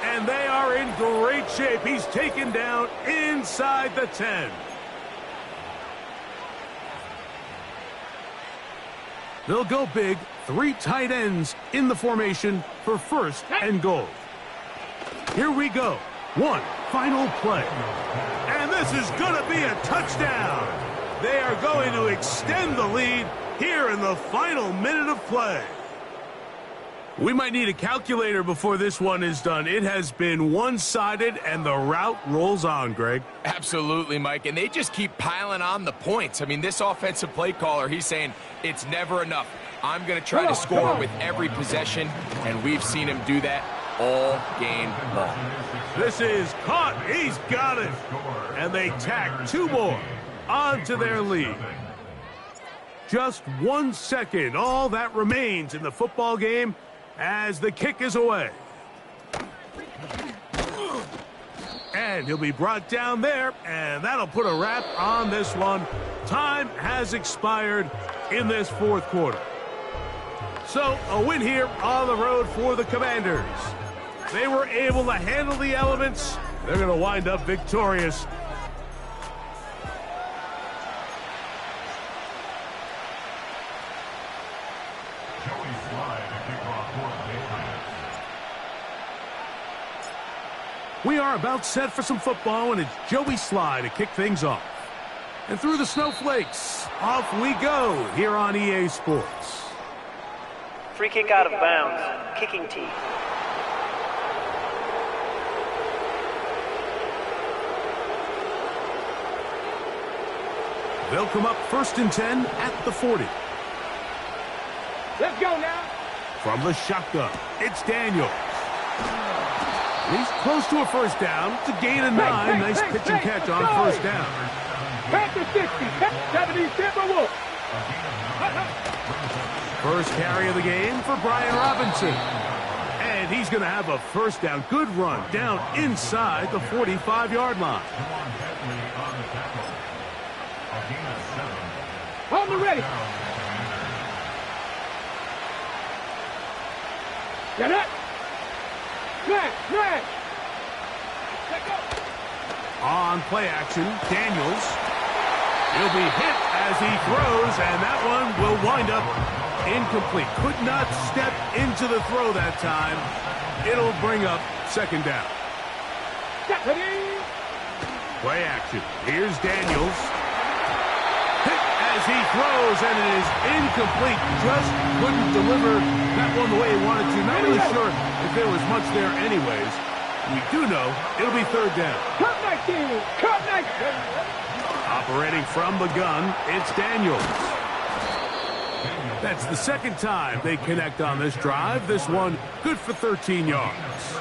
And they are in great shape. He's taken down inside the 10. They'll go big. 3 tight ends in the formation for 1st and goal. Here we go. 1 final play. And this is going to be a touchdown. They are going to extend the lead here in the final minute of play. We might need a calculator before this one is done. It has been one-sided, and the route rolls on, Greg. Absolutely, Mike, and they just keep piling on the points. I mean, this offensive play caller, he's saying it's never enough. I'm going to try to score with every possession, and we've seen him do that all game long. This is caught. He's got it. And they tack 2 more onto their lead. Just 1 second, all that remains in the football game as the kick is away. And he'll be brought down there, and that'll put a wrap on this one. Time has expired in this 4th quarter. So, a win here on the road for the Commanders. They were able to handle the elements. They're going to wind up victorious. We are about set for some football, and it's Joey Sly to kick things off. And through the snowflakes, off we go here on EA Sports. Free kick out of bounds. Kicking team. They'll come up 1st and 10 at the 40. Let's go now. From the shotgun, it's Daniels. He's close to a 1st down. It's a gain of 9. Nice pitch and catch on 1st down. Back to 60. 70 Timberwolves. First carry of the game for Brian Robinson. And he's going to have a 1st down. Good run down inside the 45-yard line. On the ready. Get it. Smash. Let go. On play action, Daniels. He'll be hit as he throws, and that one will wind up incomplete. Could not step into the throw that time. It'll bring up 2nd down. Deputy. Play action. Here's Daniels. Hit as he throws, and it is incomplete. Just couldn't deliver that one the way he wanted to. Not really sure if there was much there anyways. We do know it'll be 3rd down. Cut 19. Cut 19. Operating from the gun, it's Daniels. That's the 2nd time they connect on this drive. This one good for 13 yards.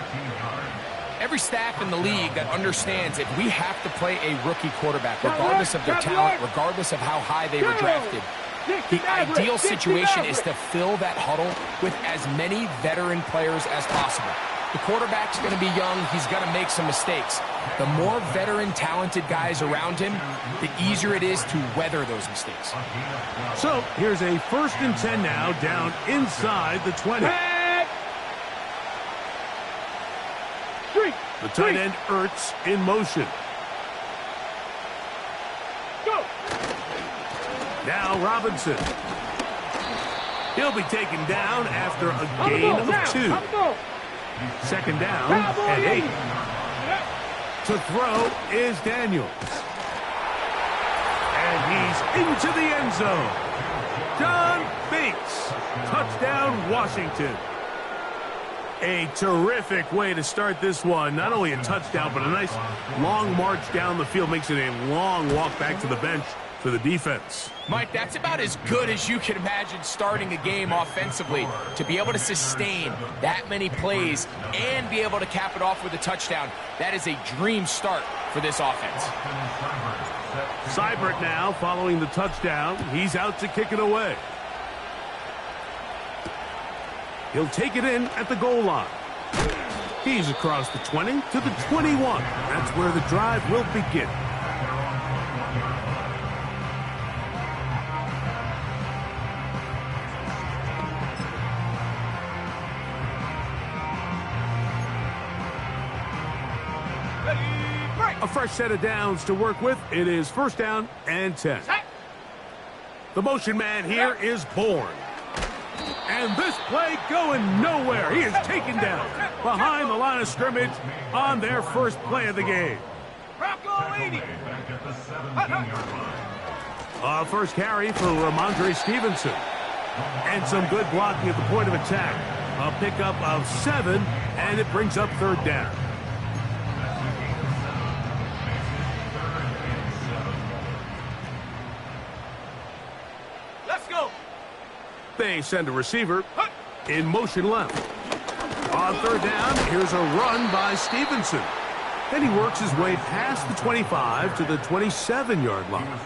Every staff in the league that understands if we have to play a rookie quarterback, regardless of their talent, regardless of how high they were drafted, the ideal situation is to fill that huddle with as many veteran players as possible. The quarterback's going to be young. He's going to make some mistakes. The more veteran, talented guys around him, the easier it is to weather those mistakes. So here's a 1st and 10 now, down inside the 20. The tight end Ertz in motion. Go. Now Robinson. He'll be taken down after a gain of 2. 2nd down and 8. To throw is Daniels. And he's into the end zone. John Bates. Touchdown, Washington. A terrific way to start this one. Not only a touchdown, but a nice long march down the field. Makes it a long walk back to the bench for the defense. Mike, that's about as good as you can imagine starting a game offensively. To be able to sustain that many plays and be able to cap it off with a touchdown, that is a dream start for this offense. Seibert now following the touchdown. He's out to kick it away. He'll take it in at the goal line. He's across the 20 to the 21. That's where the drive will begin. A fresh set of downs to work with. It is first down and 10. The motion man here is Bourne. And this play going nowhere. He is taken down behind the line of scrimmage on their first play of the game. First carry for Ramondre Stevenson. And some good blocking at the point of attack. A pickup of 7, and it brings up third down. Let's go. They send a receiver in motion left. On third down, here's a run by Stevenson. Then he works his way past the 25 to the 27-yard line.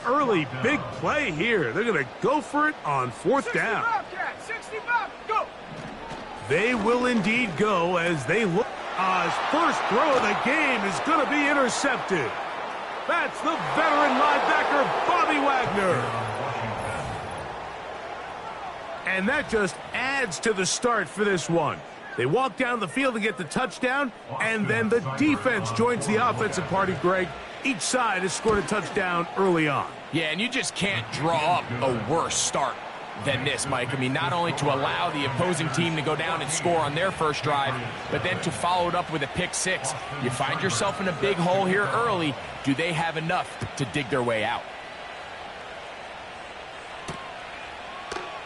Early big play here. They're going to go for it on fourth down. 65, go. They will indeed go as they look. His first throw of the game is going to be intercepted. That's the veteran linebacker, Bobby Wagner. And that just adds to the start for this one. They walk down the field to get the touchdown, and then the defense joins the offensive party, Greg. Each side has scored a touchdown early on. Yeah, and you just can't draw up a worse start than this, Mike. I mean, not only to allow the opposing team to go down and score on their first drive, but then to follow it up with a pick six. You find yourself in a big hole here early. Do they have enough to dig their way out?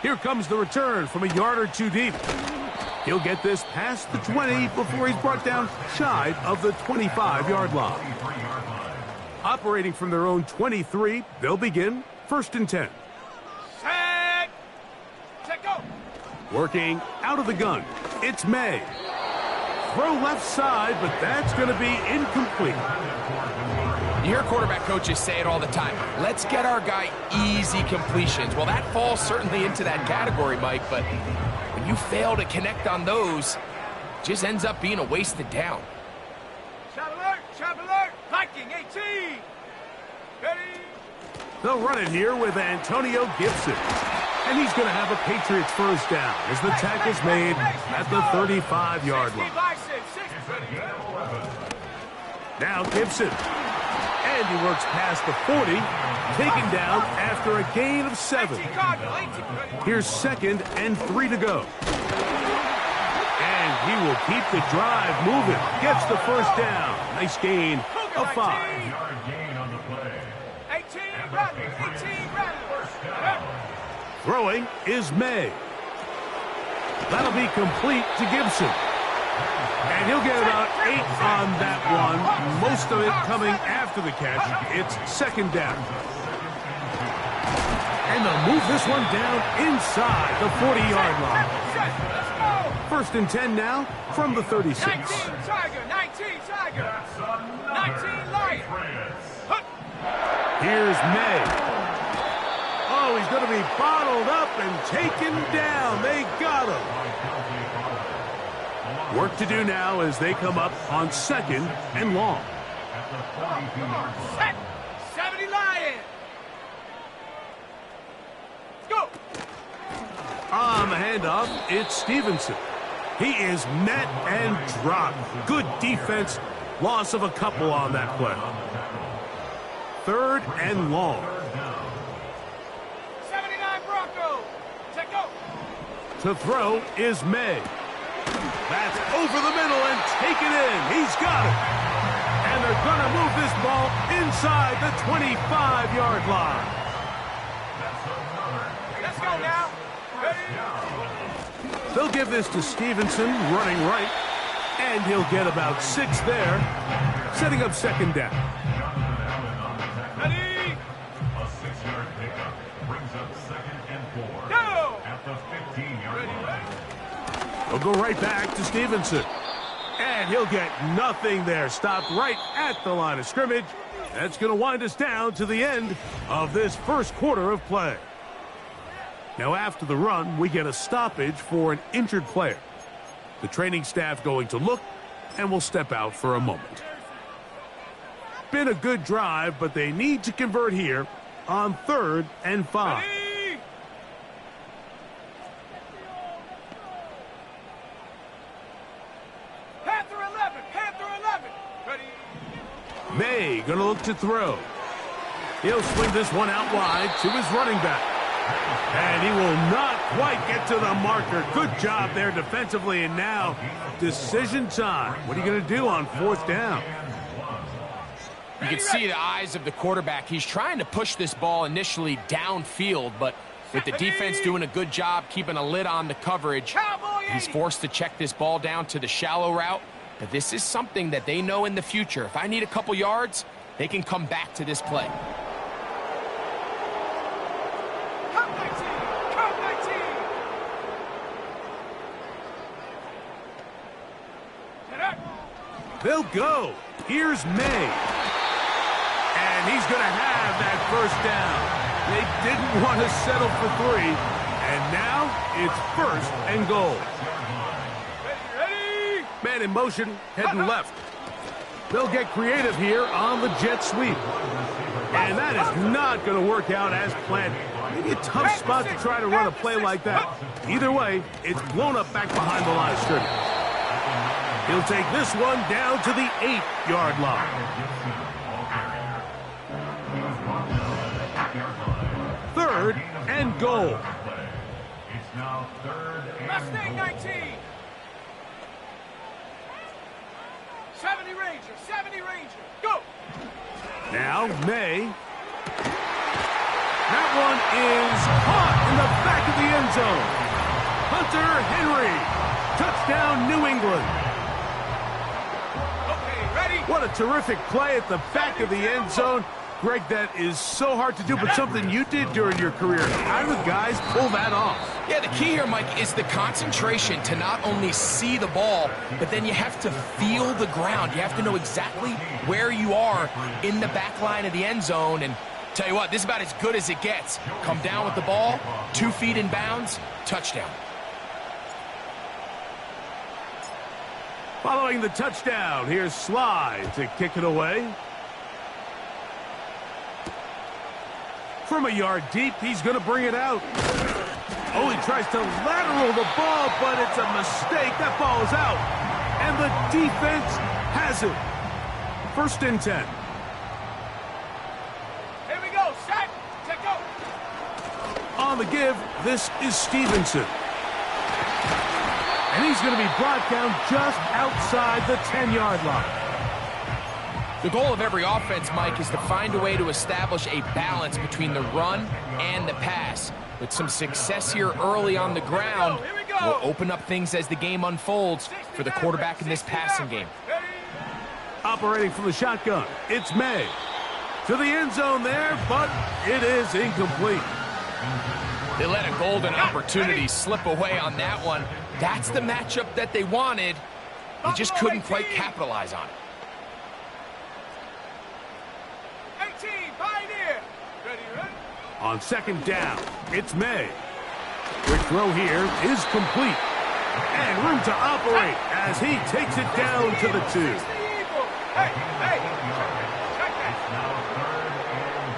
Here comes the return from a yard or two deep. He'll get this past the 20 before he's brought down shy of the 25-yard line. Operating from their own 23, they'll begin first and 10. Set. Check go. Working out of the gun, it's May. Throw left side, but that's going to be incomplete. You hear quarterback coaches say it all the time. Let's get our guy easy completions. Well, that falls certainly into that category, Mike, but when you fail to connect on those, it just ends up being a wasted down. Shot alert, Viking 18. Ready. They'll run it here with Antonio Gibson. And he's going to have a Patriots first down as the tackle's made at the 35-yard line. Now Gibson. And he works past the 40, taken down after a gain of 7. Here's second and 3 to go. And he will keep the drive moving. Gets the first down. Nice gain of 5. 18 Throwing is May. That'll be complete to Gibson. And he'll get about 8 on that one. Most of it coming after the catch. It's second down. And they'll move this one down inside the 40-yard line. First and 10 now from the 36. 19 Tiger. 19 Lion. Here's May. Oh, he's going to be bottled up and taken down. They got him. Work to do now as they come up on second and long. Set. 70 Lion. Let's go. On the handoff, it's Stevenson. He is met and dropped. Good defense. Loss of a couple on that play. Third and long. 79 Bronco. Check go. To throw is May. That's over the middle and taken in. He's got it. And they're going to move this ball inside the 25-yard line. Let's go now. Ready. They'll give this to Stevenson, running right. And he'll get about 6 there, setting up second down. Ready. A 6-yard pickup brings up second and 4. Go. At the 15-yard line. They'll go right back to Stevenson. And he'll get nothing there. Stopped right at the line of scrimmage. That's going to wind us down to the end of this first quarter of play. Now after the run, we get a stoppage for an injured player. The training staff going to look and will step out for a moment. Been a good drive, but they need to convert here on 3rd and 5. Ready. 2 May going to look to throw. He'll swing this one out wide to his running back. And he will not quite get to the marker. Good job there defensively. And now, decision time. What are you going to do on 4th down? You can see the eyes of the quarterback. He's trying to push this ball initially downfield, but with the defense doing a good job keeping a lid on the coverage, he's forced to check this ball down to the shallow route. But this is something that they know in the future. If I need a couple yards, they can come back to this play. They'll go. Here's May. And he's going to have that 1st down. They didn't want to settle for 3. And now it's 1st and goal. Ready? Man in motion, heading left. They'll get creative here on the jet sweep. And that is not going to work out as planned. Maybe a tough spot to try to run a play like that. Either way, it's blown up back behind the line of scrimmage. He'll take this one down to the 8-yard line. 3rd and goal. It's now 3rd and Mustang goal. 19. 70 Ranger, 70 Ranger. Go. Now May. That one is caught in the back of the end zone. Hunter Henry. Touchdown, New England. What a terrific play at the back of the end zone. Greg, that is so hard to do, but something you did during your career. How do guys pull that off? Yeah, the key here, Mike, is the concentration to not only see the ball, but then you have to feel the ground. You have to know exactly where you are in the back line of the end zone. And tell you what, this is about as good as it gets. Come down with the ball, 2 feet in bounds, touchdown. Following the touchdown, here's Sly to kick it away. From a yard deep, he's going to bring it out. Oh, he tries to lateral the ball, but it's a mistake. That ball is out. And the defense has it. 1st and 10. Here we go. Set. Check go. On the give, this is Stevenson. And he's going to be brought down just outside the 10-yard line. The goal of every offense, Mike, is to find a way to establish a balance between the run and the pass. With some success here early on the ground, will open up things as the game unfolds for the quarterback in this passing game. Operating from the shotgun, it's May. To the end zone there, but it is incomplete. They let a golden opportunity slip away on that one. That's the matchup that they wanted. They just couldn't quite capitalize on it. 18, Pioneer. Ready? On 2nd down, it's May. Quick throw here is complete. And room to operate as he takes it down to the 2. Hey, check that. It's now 3rd and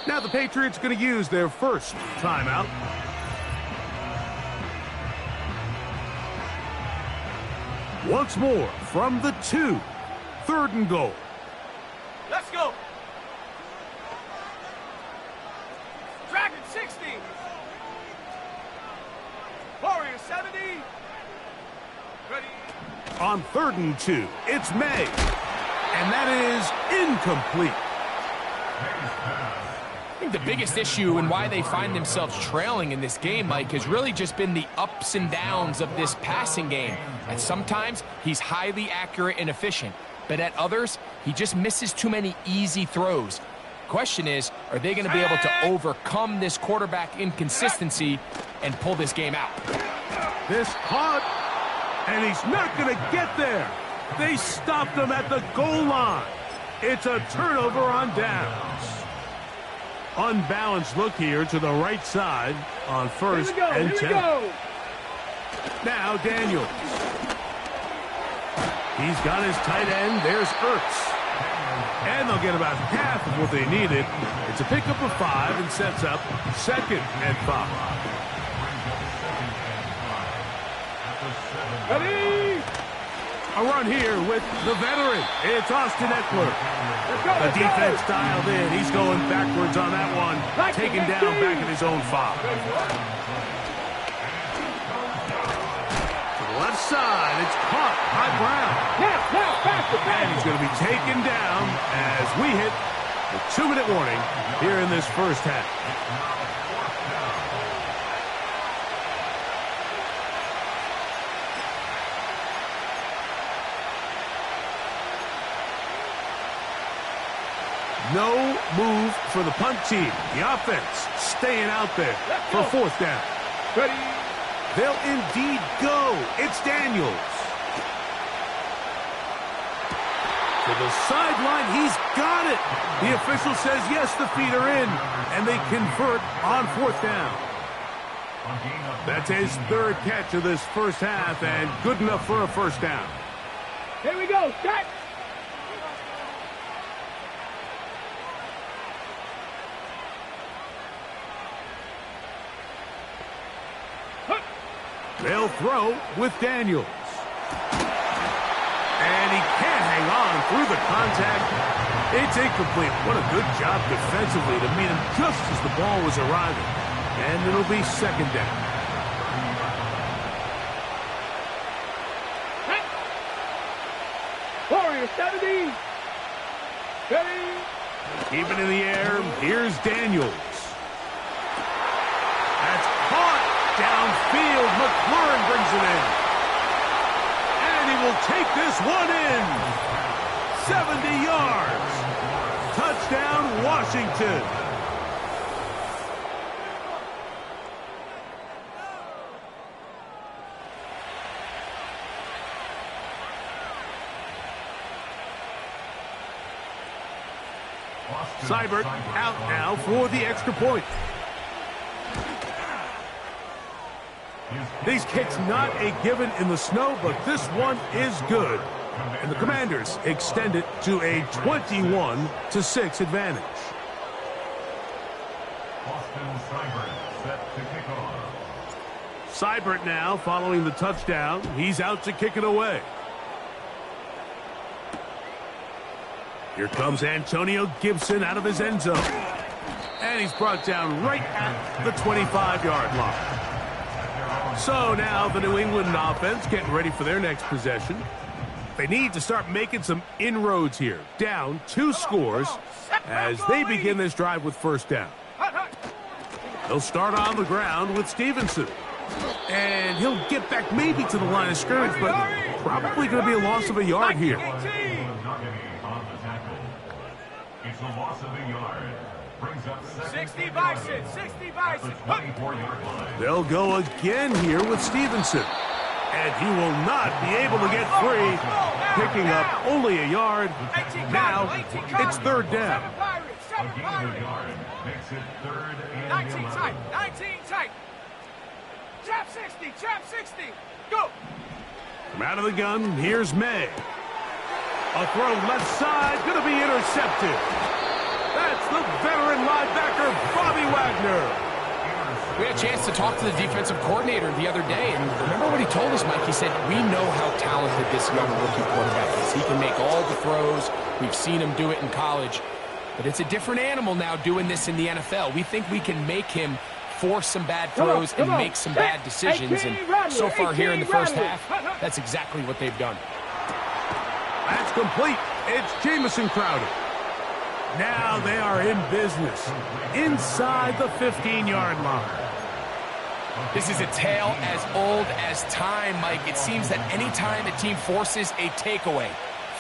goal. Now the Patriots going to use their first timeout. Once more from the 2. 3rd and goal. Let's go. Dragon 60. Warrior 70. Ready. On 3rd and 2, it's May. And that is incomplete. I think the biggest issue and why they find themselves trailing in this game, Mike, has really just been the ups and downs of this passing game. And sometimes he's highly accurate and efficient, but at others, he just misses too many easy throws. Question is, are they going to be able to overcome this quarterback inconsistency and pull this game out? This caught, and he's not going to get there. They stopped him at the goal line. It's a turnover on downs. Unbalanced look here to the right side on 1st and 10. Now Daniels. He's got his tight end. There's Ertz. And they'll get about half of what they needed. It's a pickup of 5 and sets up 2nd and 5. Ready? A run here with the veteran. It's Austin Eckler. The defense dialed in. He's going backwards on that one. Taken down back at his own 5. To the left side. It's caught by Brown. Now, faster. And he's going to be taken down as we hit the 2-minute warning here in this first half. No move for the punt team. The offense staying out there for 4th down. Ready? They'll indeed go. It's Daniels. To the sideline. He's got it. The official says yes, the feet are in. And they convert on 4th down. That's his 3rd catch of this first half and good enough for a first down. Here we go. Set. They'll throw with Daniels. And he can't hang on through the contact. It's incomplete. What a good job defensively to meet him just as the ball was arriving. And it'll be 2nd down. Warrior 70. Ready? Keep it in the air. Here's Daniels. That's caught downfield. McLaurin brings it in. And he will take this one in. 70 yards. Touchdown, Washington. Seibert out now for the extra point. These kicks not a given in the snow, but this one is good. And the Commanders extend it to a 21-6 advantage. Seibert now following the touchdown. He's out to kick it away. Here comes Antonio Gibson out of his end zone. And he's brought down right at the 25-yard line. So now the New England offense getting ready for their next possession. They need to start making some inroads here. Down 2 scores as they begin this drive with 1st down. They'll start on the ground with Stevenson. And he'll get back maybe to the line of scrimmage, but probably going to be a loss of a yard here. It's a loss of a yard. Brings up 60 Bison. 60 Bison. 24-yard line. They'll go again here with Stevenson. And he will not be able to get free. Picking up only a yard. Now it's 3rd down. A gain of a yard makes it 3rd and 19 11. tight. 19 tight. Trap 60. Trap 60. Go. From out of the gun, here's May. A throw left side, going to be intercepted. That's the veteran linebacker, Bobby Wagner. We had a chance to talk to the defensive coordinator the other day, and remember what he told us, Mike? He said, we know how talented this young rookie quarterback is. He can make all the throws. We've seen him do it in college. But it's a different animal now doing this in the NFL. We think we can make him force some bad throws and make some bad decisions. And so far here in the first half, that's exactly what they've done. That's complete. It's Jamison Crowder. Now they are in business inside the 15-yard line. This is a tale as old as time, Mike. It seems that any time a team forces a takeaway,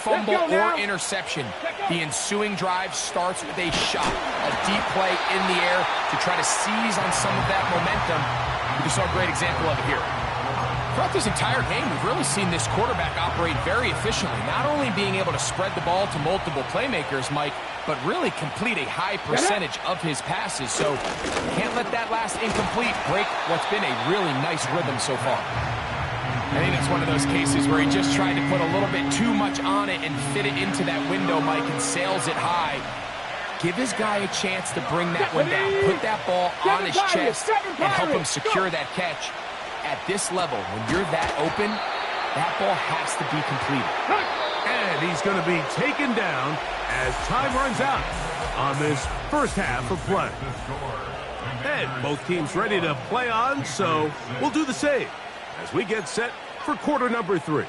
fumble or interception, the ensuing drive starts with a shot, a deep play in the air to try to seize on some of that momentum. We saw a great example of it here. Throughout this entire game, we've really seen this quarterback operate very efficiently, not only being able to spread the ball to multiple playmakers, Mike, but really complete a high percentage of his passes. So can't let that last incomplete break what's been a really nice rhythm so far. I think it's one of those cases where he just tried to put a little bit too much on it and fit it into that window, Mike, and sails it high. Give his guy a chance to bring that one down. Put that ball on his chest and help him secure that catch. at this level, when you're that open, that ball has to be completed. And he's going to be taken down as time runs out on this first half of play. And both teams ready to play on, so we'll do the same as we get set for quarter number 3.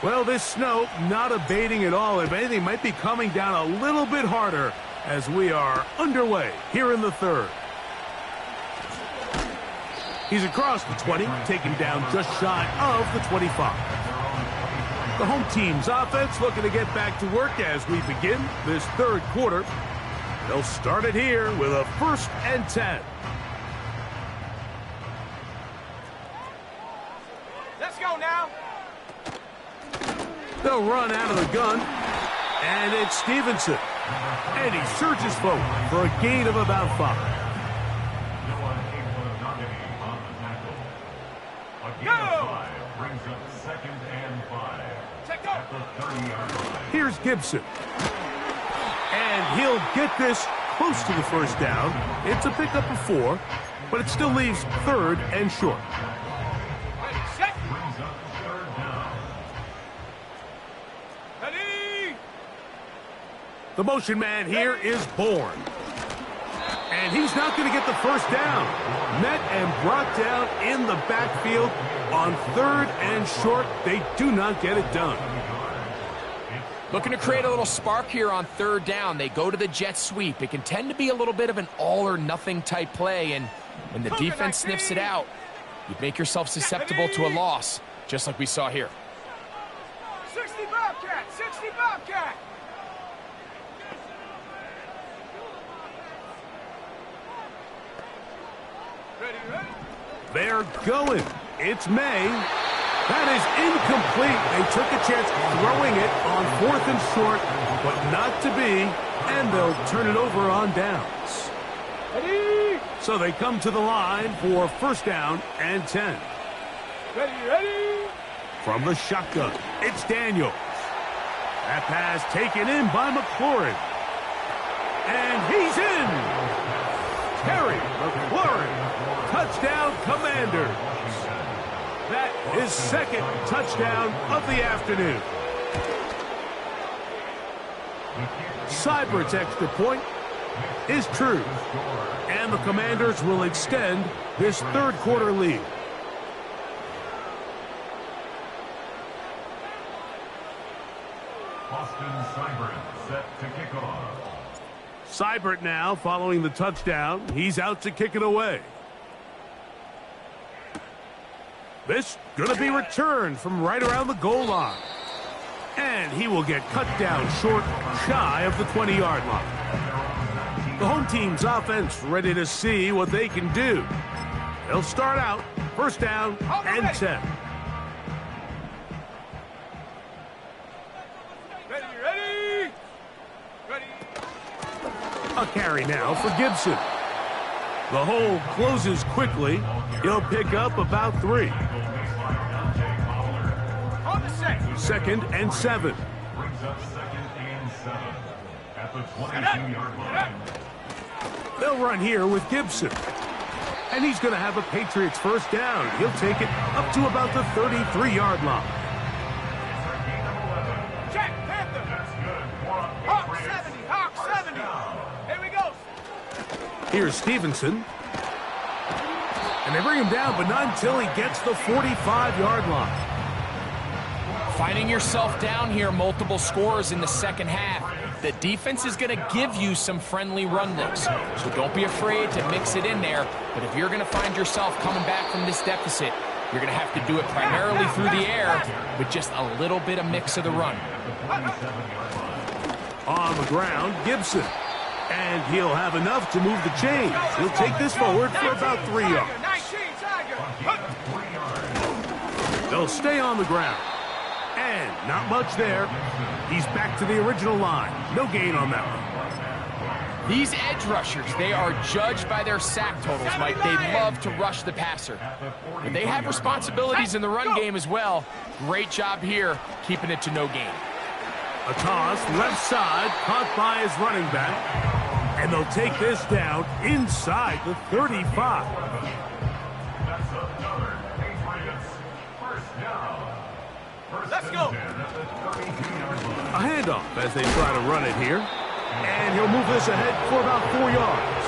Well, this snow not abating at all. If anything, might be coming down a little bit harder as we are underway here in the third. He's across the 20, taken down just shy of the 25. The home team's offense looking to get back to work as we begin this third quarter. They'll start it here with a 1st and 10. Let's go now. They'll run out of the gun, and it's Stevenson. And he surges forward for a gain of about 5. Go! Brings up 2nd and 5. Check go. At the 30-yard line. Here's Gibson. And he'll get this close to the first down. It's a pickup of 4, but it still leaves 3rd and short. Ready, set. Brings up 3rd down. Ready. The motion man here is Bourne. And he's not going to get the first down. Met and brought down in the backfield on 3rd and short. They do not get it done. Looking to create a little spark here on 3rd down. They go to the jet sweep. It can tend to be a little bit of an all-or-nothing type play, and when the defense sniffs it out, you make yourself susceptible to a loss, just like we saw here. 60 Bobcat, 60 Bobcat. Ready, ready. They're going. It's May. That is incomplete. They took a chance throwing it on 4th and short, but not to be, and they'll turn it over on downs. Ready. So they come to the line for 1st down and 10. Ready, ready. From the shotgun, it's Daniels. That pass taken in by McLaurin. And he's in. Terry McLaurin. Touchdown, Commanders. That is 2nd touchdown of the afternoon. Seibert's extra point is true. And the Commanders will extend this 3rd quarter lead. Austin Seibert set to kick off. Seibert now following the touchdown. He's out to kick it away. This going to be returned from right around the goal line. And he will get cut down short, shy of the 20-yard line. The home team's offense ready to see what they can do. They'll start out 1st down and 10. Ready, ready. Ready. A carry now for Gibson. The hole closes quickly. He'll pick up about 3. On the set. 2nd and 7. Brings up 2nd and 7. At the 22-yard line. They'll run here with Gibson. And he's going to have a Patriots 1st down. He'll take it up to about the 33-yard line. Check, Panther. That's good. More on Hawk Patriots. 70, Hawk 70. Here we go. Here's Stevenson. And they bring him down, but not until he gets the 45-yard line. Finding yourself down here, multiple scores in the 2nd half. The defense is going to give you some friendly run looks, so don't be afraid to mix it in there. But if you're going to find yourself coming back from this deficit, you're going to have to do it primarily through the air with just a little bit of mix of the run. On the ground, Gibson. And he'll have enough to move the chains. He'll take this forward for about 3 yards. 19, Tiger. They'll stay on the ground. And not much there. He's back to the original line. No gain on that one. These edge rushers, they are judged by their sack totals, Mike. They love to rush the passer. But they have responsibilities in the run game as well. Great job here, keeping it to no gain. A toss, left side, caught by his running back. And they'll take this down inside the 35. That's another Patriots first down. Let's go. A handoff as they try to run it here. And he'll move this ahead for about 4 yards.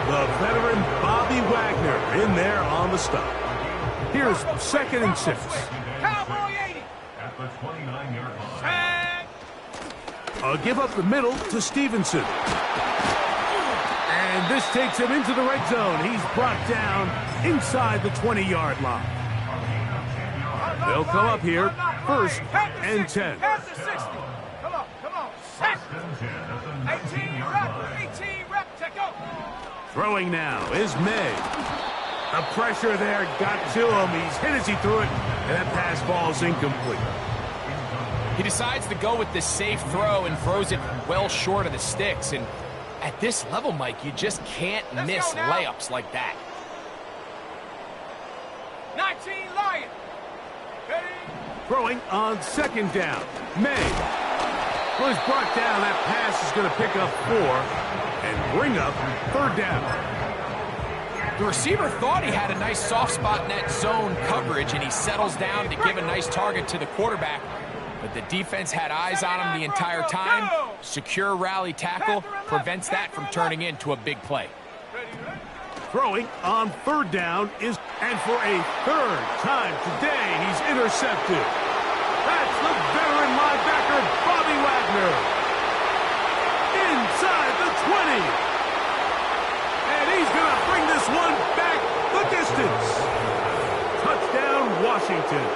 The veteran Bobby Wagner in there on the stop. Here's 2nd and 6. Cowboy 80. At the 29-yard line. A give up the middle to Stevenson. And this takes him into the red zone. He's brought down inside the 20-yard line. They'll come up here, 1st and 10. Pass the 60. Come on. Set. 18 rep. Take go. Throwing now is May. The pressure there got to him. He's hit as he threw it, and that pass falls incomplete. He decides to go with the safe throw and throws it well short of the sticks. And at this level, Mike, you just can't miss layups like that. 19 Lion. Ready? Throwing on 2nd down. May. Well, he's brought down. That pass is going to pick up 4 and bring up 3rd down. The receiver thought he had a nice soft spot in that zone coverage, and he settles down to give a nice target to the quarterback. But the defense had eyes on him the entire time. Secure rally tackle prevents that from turning into a big play. Throwing on 3rd down is, and for a 3rd time today, he's intercepted. That's the veteran linebacker, Bobby Wagner. Inside the 20. And he's going to bring this one back the distance. Touchdown, Washington.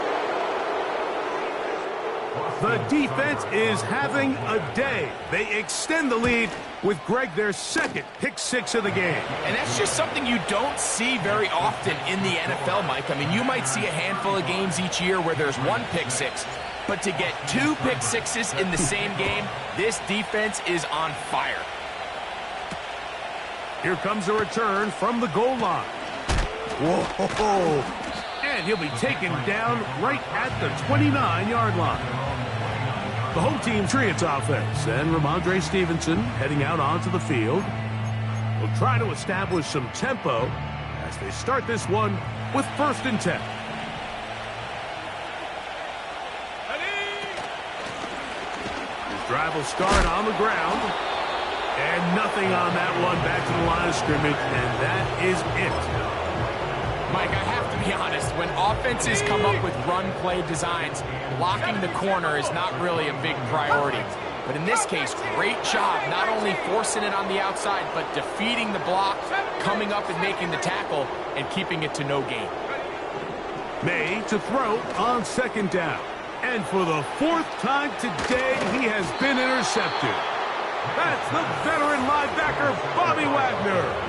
The defense is having a day. They extend the lead with Greg, their 2nd pick 6 of the game. And that's just something you don't see very often in the NFL, Mike. I mean, you might see a handful of games each year where there's 1 pick 6. But to get 2 pick 6s in the same game, this defense is on fire. Here comes a return from the goal line. Whoa! And he'll be taken down right at the 29-yard line. The home team Patriots offense and Ramondre Stevenson heading out onto the field. Will try to establish some tempo as they start this one with 1st and 10. His drive will start on the ground. And nothing on that one, back to the line of scrimmage, and that is it. Mike, I have to be honest, when offenses come up with run play designs, blocking the corner is not really a big priority. But in this case, great job not only forcing it on the outside, but defeating the block, coming up and making the tackle, and keeping it to no gain. May to throw on 2nd down. And for the 4th time today, he has been intercepted. That's the veteran linebacker, Bobby Wagner.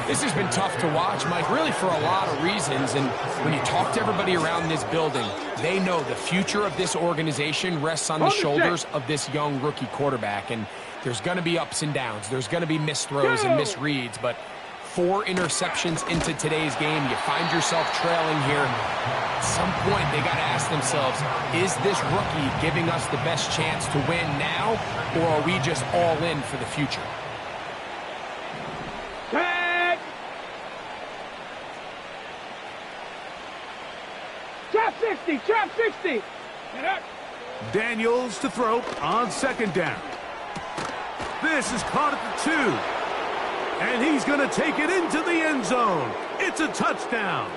This has been tough to watch, Mike, really for a lot of reasons. And when you talk to everybody around this building, they know the future of this organization rests on the shoulders of this young rookie quarterback. And there's going to be ups and downs. There's going to be missed throws and misreads. But 4 interceptions into today's game, you find yourself trailing here. At some point, they got to ask themselves, is this rookie giving us the best chance to win now, or are we just all in for the future? Trap 60. Daniels to throw on 2nd down. This is caught at the 2. And he's going to take it into the end zone. It's a touchdown.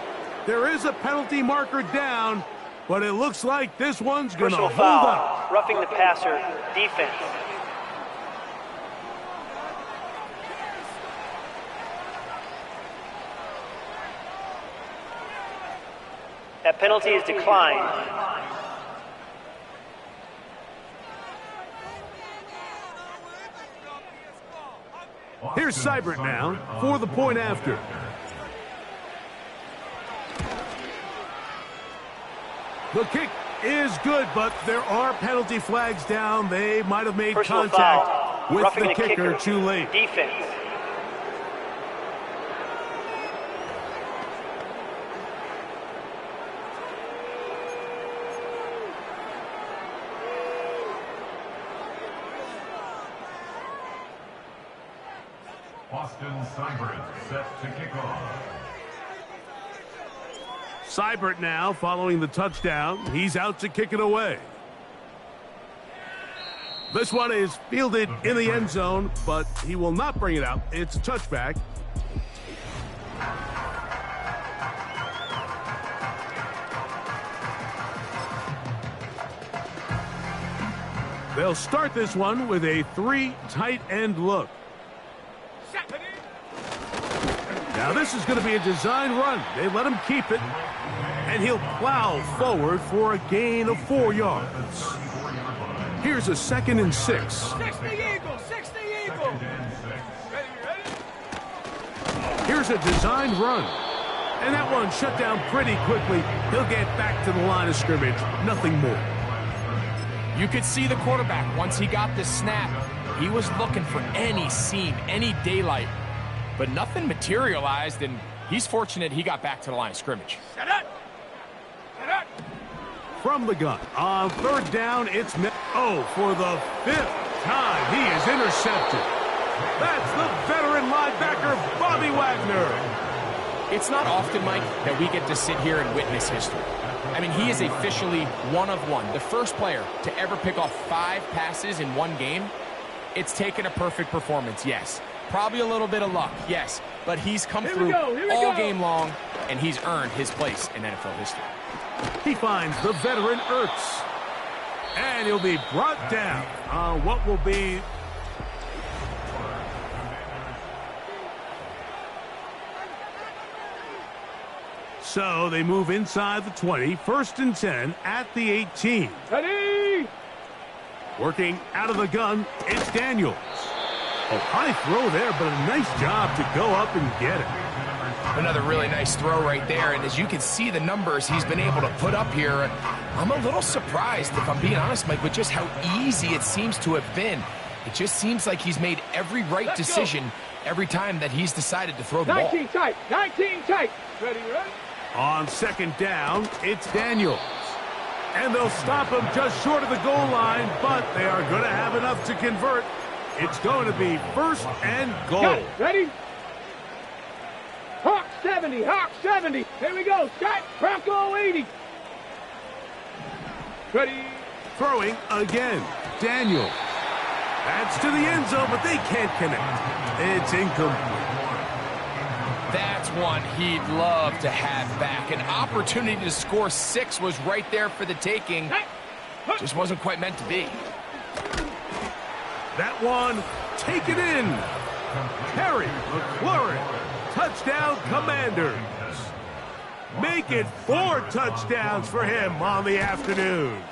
There is a penalty marker down, but it looks like this one's going to hold up. Roughing the passer, defense. That penalty is declined. Here's Seibert now for the point after. The kick is good, but there are penalty flags down. They might have made Personal contact foul. with Roughing the kicker too late. Defense. Austin Seibert set to kick off. Seibert now following the touchdown. He's out to kick it away. This one is fielded in the end zone, but he will not bring it out. It's a touchback. They'll start this one with a 3 tight end look. Now this is going to be a design run. They let him keep it, and he'll plow forward for a gain of 4 yards. Here's a 2nd and 6. 60 Eagles, 60 Eagles. Ready? Here's a design run. And that one shut down pretty quickly. He'll get back to the line of scrimmage. Nothing more. You could see the quarterback, once he got the snap, he was looking for any seam, any daylight. But nothing materialized, and he's fortunate he got back to the line of scrimmage. Set up. Set up. From the gun. On 3rd down, it's... Oh, for the 5th time, he is intercepted. That's the veteran linebacker, Bobby Wagner. It's not often, Mike, that we get to sit here and witness history. I mean, he is officially one of one. The first player to ever pick off 5 passes in one game. It's taken a perfect performance, yes. Probably a little bit of luck, yes. But he's come through all game long, and he's earned his place in NFL history. He finds the veteran Ertz. And he'll be brought down on what will be... So they move inside the 20, 1st and 10 at the 18. Ready? Working out of the gun, it's Daniels. A high throw there, but a nice job to go up and get it. Another really nice throw right there, and as you can see the numbers he's been able to put up here, I'm a little surprised, if I'm being honest, Mike, with just how easy it seems to have been. It just seems like he's made every right decision every time that he's decided to throw the ball. 19 tight. Ready? On 2nd down, it's Daniels. And they'll stop him just short of the goal line, but they are going to have enough to convert. It's going to be 1st and goal. Ready? Hawk 70. Here we go. Set. Bronco 80. Ready? Throwing again. Daniels. That's to the end zone, but they can't connect. It's incomplete. That's one he'd love to have back. An opportunity to score 6 was right there for the taking. Just wasn't quite meant to be. That one taken in. Terry McLaurin. Touchdown, Commanders. Make it 4 touchdowns for him on the afternoon.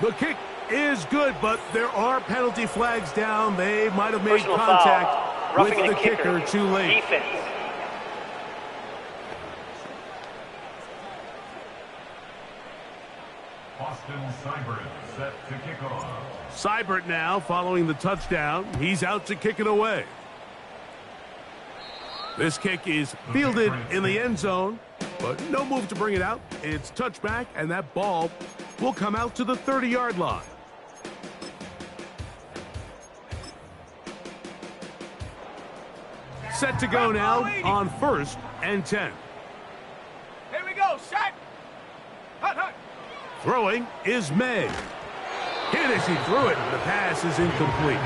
The kick is good, but there are penalty flags down. They might have made Personal contact foul. with Roughing the kicker too late. Defense. Austin Seibert set to kick off. Seibert now following the touchdown. He's out to kick it away. This kick is fielded in the end zone, but no move to bring it out. It's touchback, and that ball will come out to the 30-yard line. Set to go now on 1st and 10. Here we go. Set. Hut. Throwing is May. Hit as he threw it. The pass is incomplete.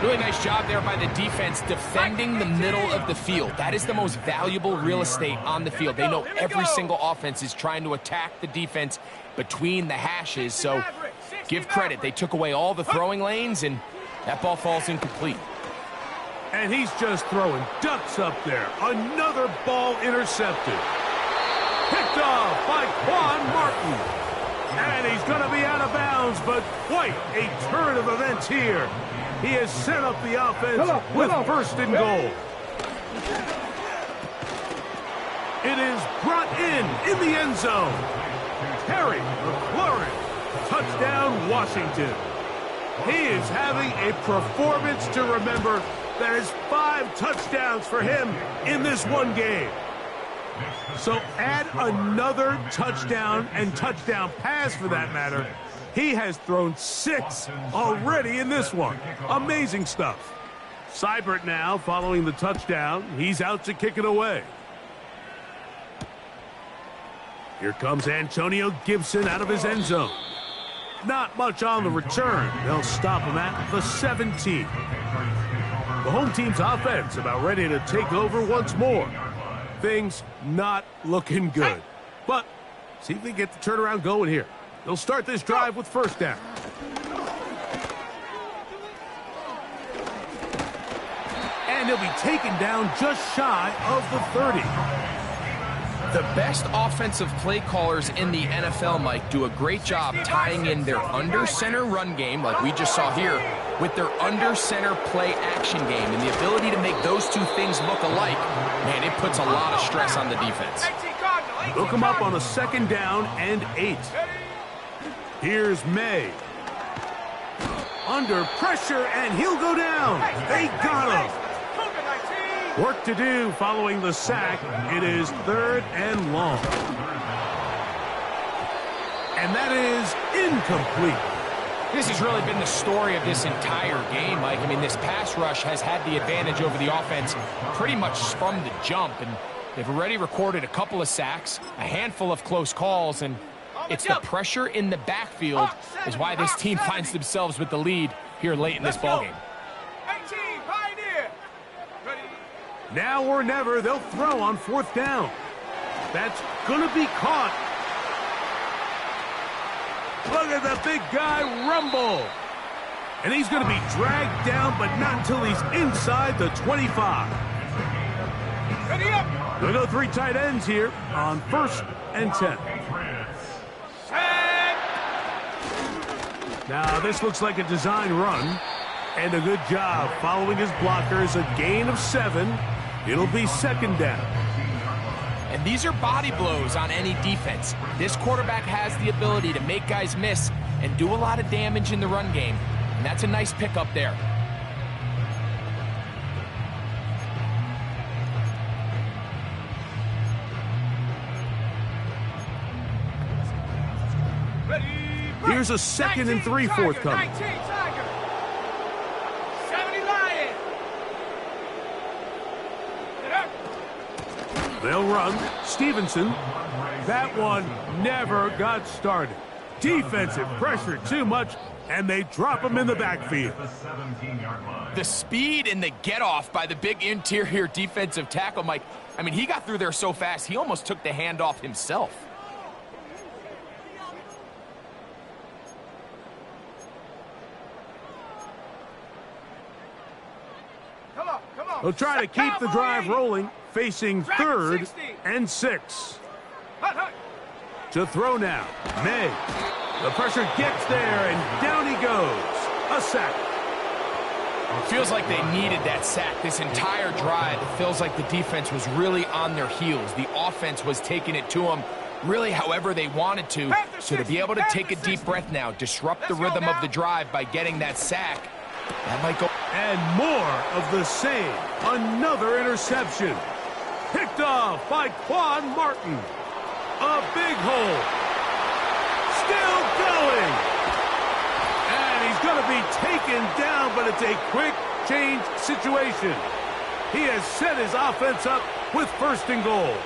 Really nice job there by the defense defending the middle of the field. That is the most valuable real estate on the field. They know every single offense is trying to attack the defense between the hashes. So give credit. They took away all the throwing lanes, and that ball falls incomplete. And he's just throwing ducks up there. Another ball intercepted. Picked off by Quan Martin. And he's going to be out of bounds, but quite a turn of events here. He has set up the offense with 1st and goal. It is brought in the end zone. Terry McLaurin. Touchdown, Washington. He is having a performance to remember. There's 5 touchdowns for him in this one game. So add another touchdown and touchdown pass for that matter. He has thrown 6 already in this one. Amazing stuff. Seibert now following the touchdown. He's out to kick it away. Here comes Antonio Gibson out of his end zone. Not much on the return. They'll stop him at the 17. The home team's offense about ready to take over once more. Things not looking good. But see if they get the turnaround going here. They'll start this drive with first down. And he'll be taken down just shy of the 30. The best offensive play callers in the NFL, Mike, do a great job tying in their under-center run game, like we just saw here, with their under-center play action game. And the ability to make those two things look alike, man, it puts a lot of stress on the defense. They'll come up on a second down and 8. Here's May. Under pressure, and he'll go down. They got him. Work to do following the sack. It is 3rd and long. And that is incomplete. This has really been the story of this entire game, Mike. I mean, this pass rush has had the advantage over the offense pretty much from the jump. And they've already recorded a couple of sacks, a handful of close calls, and it's the pressure in the backfield is why this team finds themselves with the lead here late in this ballgame. Now or never, they'll throw on 4th down. That's going to be caught. Look at the big guy rumble. And he's going to be dragged down, but not until he's inside the 25. They'll go 3 tight ends here on 1st and 10. Now, this looks like a design run. And a good job following his blockers. A gain of 7. It'll be 2nd down. And these are body blows on any defense. This quarterback has the ability to make guys miss and do a lot of damage in the run game. And that's a nice pickup there. Here's a 2nd and 3 forthcoming. They'll run. Stevenson. That one never got started. Defensive pressure too much, and they drop him in the backfield. The speed and the get-off by the big interior defensive tackle, Mike. I mean, he got through there so fast, he almost took the handoff himself. They'll try to keep the drive rolling, facing 3rd and 6. To throw now, May. The pressure gets there, and down he goes. A sack. It feels like they needed that sack this entire drive. It feels like the defense was really on their heels. The offense was taking it to them really however they wanted to. So to be able to take a deep breath now, disrupt the rhythm of the drive by getting that sack, that might go. And more of the same. Another interception. Picked off by Quan Martin. A big hole. Still going. And he's going to be taken down, but it's a quick change situation. He has set his offense up with 1st and goal.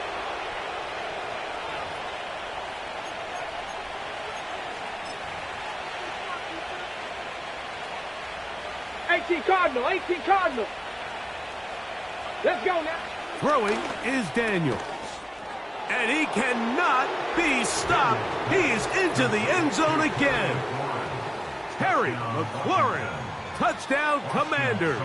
Cardinal, 18 Cardinal. Let's go now. Throwing is Daniels. And he cannot be stopped. He's into the end zone again. Terry McLaurin. Touchdown, Commanders.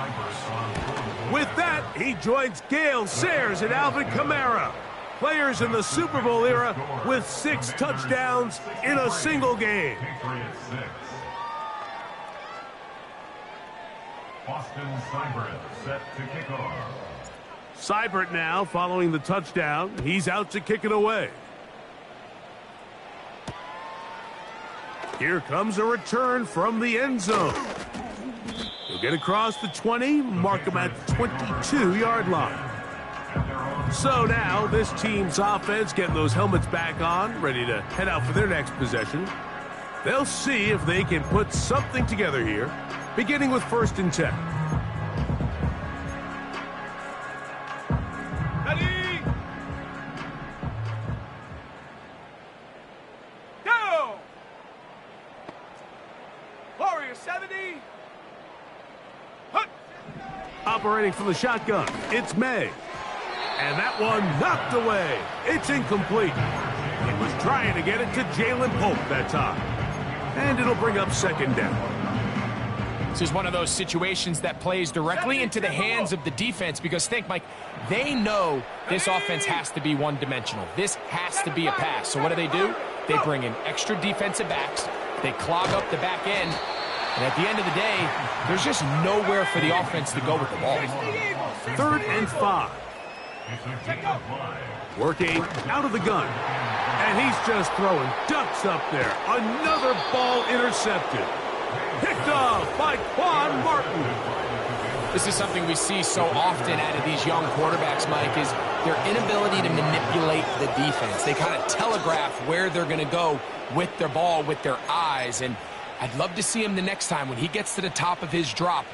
With that, he joins Gale Sayers and Alvin Kamara. Players in the Super Bowl era with 6 touchdowns in a single game. Austin Seibert set to kick off. Seibert now following the touchdown. He's out to kick it away. Here comes a return from the end zone. He'll get across the 20, mark him at the 22-yard line. So now this team's offense getting those helmets back on, ready to head out for their next possession. They'll see if they can put something together here, beginning with 1st and 10. Operating from the shotgun, it's May. And that one knocked away. It's incomplete. He was trying to get it to Jalen Pope that time. And it'll bring up second down. This is one of those situations that plays directly into the hands of the defense because think, Mike, they know this offense has to be one-dimensional. This has to be a pass. So what do? They bring in extra defensive backs. They clog up the back end. And at the end of the day, there's just nowhere for the offense to go with the ball. 3rd and 5. Working out of the gun. And he's just throwing ducks up there. Another ball intercepted. Picked off by Quan Martin. This is something we see so often out of these young quarterbacks, Mike, is their inability to manipulate the defense. They kind of telegraph where they're going to go with their ball, with their eyes. And I'd love to see him the next time when he gets to the top of his drop.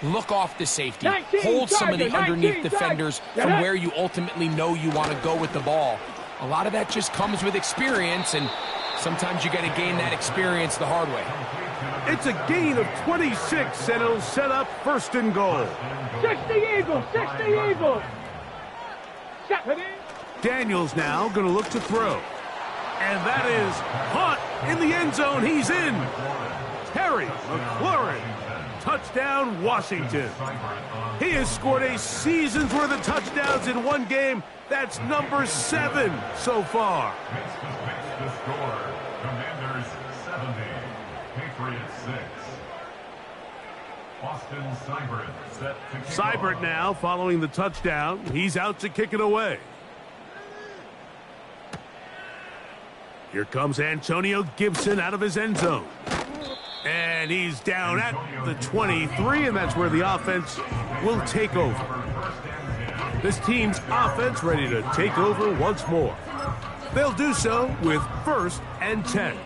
Look off the safety. Hold some of the underneath defenders from where you ultimately know you want to go with the ball. A lot of that just comes with experience, and sometimes you got to gain that experience the hard way. It's a gain of 26, and it'll set up 1st and goal. 60 Eagles, 60 Eagles. Daniels now going to look to throw. And that is Hunt in the end zone. He's in. Terry McLaurin. Touchdown, Washington. He has scored a season's worth of touchdowns in one game. That's number 7 so far. The score, Commanders 70, Patriots 6. Austin Seibert set to kick Seibert off. now following the touchdown. He's out to kick it away. Here comes Antonio Gibson out of his end zone. And he's down at the 23, and that's where the offense will take over. This team's offense ready to take over once more. They'll do so with 1st and 10.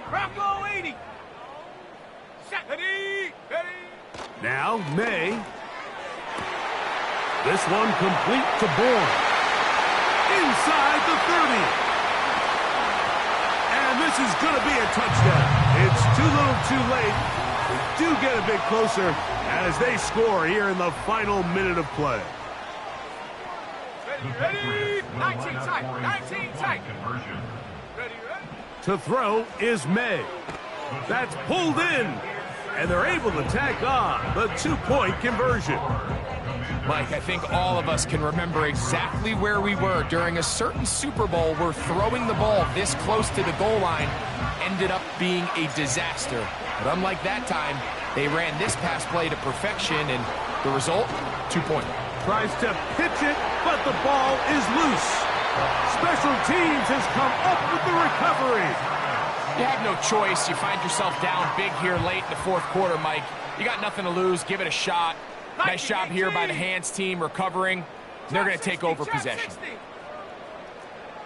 Bronco 80. Ready. Now, May. This one complete to Bourne. Inside the 30. And this is going to be a touchdown. It's too little too late. We do get a bit closer as they score here in the final minute of play. Ready. 19 tight. 19 tight. Conversion. Ready. To throw is May. That's pulled in. And they're able to tack on the 2-point conversion. Mike, I think all of us can remember exactly where we were during a certain Super Bowl where throwing the ball this close to the goal line ended up being a disaster. But unlike that time, they ran this pass play to perfection, and the result, 2-point. Tries to pitch it, but the ball is loose. Special teams has come up with the recovery. You have no choice. You find yourself down big here late in the 4th quarter, Mike. You got nothing to lose. Give it a shot. Nice job here by the Hands team recovering. They're going to take over possession.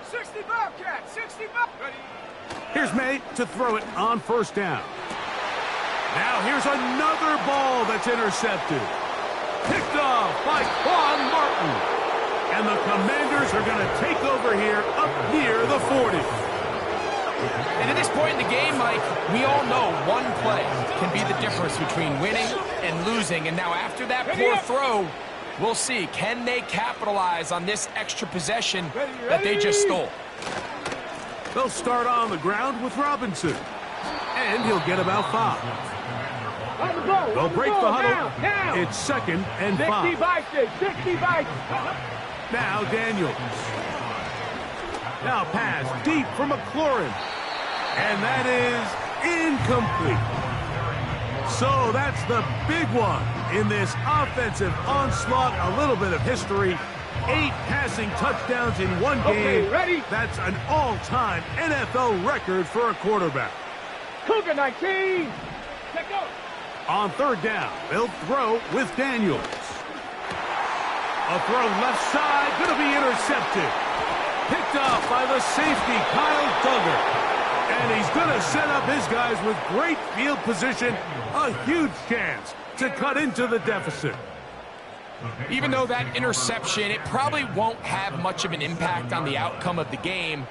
60 Bobcat, 60 Bobcat. Here's May to throw it on 1st down. Now here's another ball that's intercepted. Picked off by Quan Martin. And the Commanders are going to take over here up near the 40. And at this point in the game, Mike, we all know one play can be the difference between winning and losing. And now after that poor throw, we'll see. Can they capitalize on this extra possession that they just stole? They'll start on the ground with Robinson. And he'll get about 5. They'll break the huddle. It's 2nd and 5. 60 by 6, 60 by 6. Now Daniels. Now pass deep for McLaurin. And that is incomplete. So that's the big one in this offensive onslaught. A little bit of history. 8 passing touchdowns in one game. Okay, ready? That's an all-time NFL record for a quarterback. Cougar 19. Let go. On 3rd down, they'll throw with Daniels. A throw left side, going to be intercepted. Picked off by the safety, Kyle Duggar. And he's going to set up his guys with great field position. A huge chance to cut into the deficit. Even though that interception, it probably won't have much of an impact on the outcome of the game.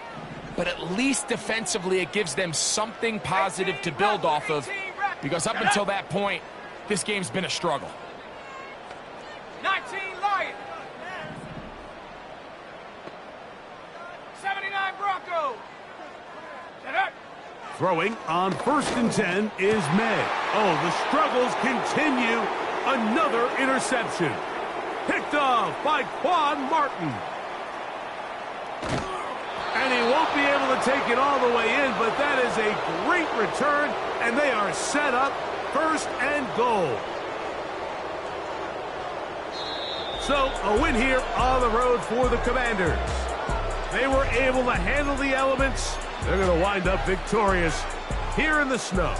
but at least defensively it gives them something positive to build off of, because up until that point, this game's been a struggle. 19 Lions. 79 Broncos. Throwing on 1st and 10 is May. Oh, the struggles continue. Another interception. Picked off by Quan Martin. And he won't be able to take it all the way in, but that is a great return, and they are set up 1st and goal. So, a win here on the road for the Commanders. They were able to handle the elements. They're going to wind up victorious here in the snow.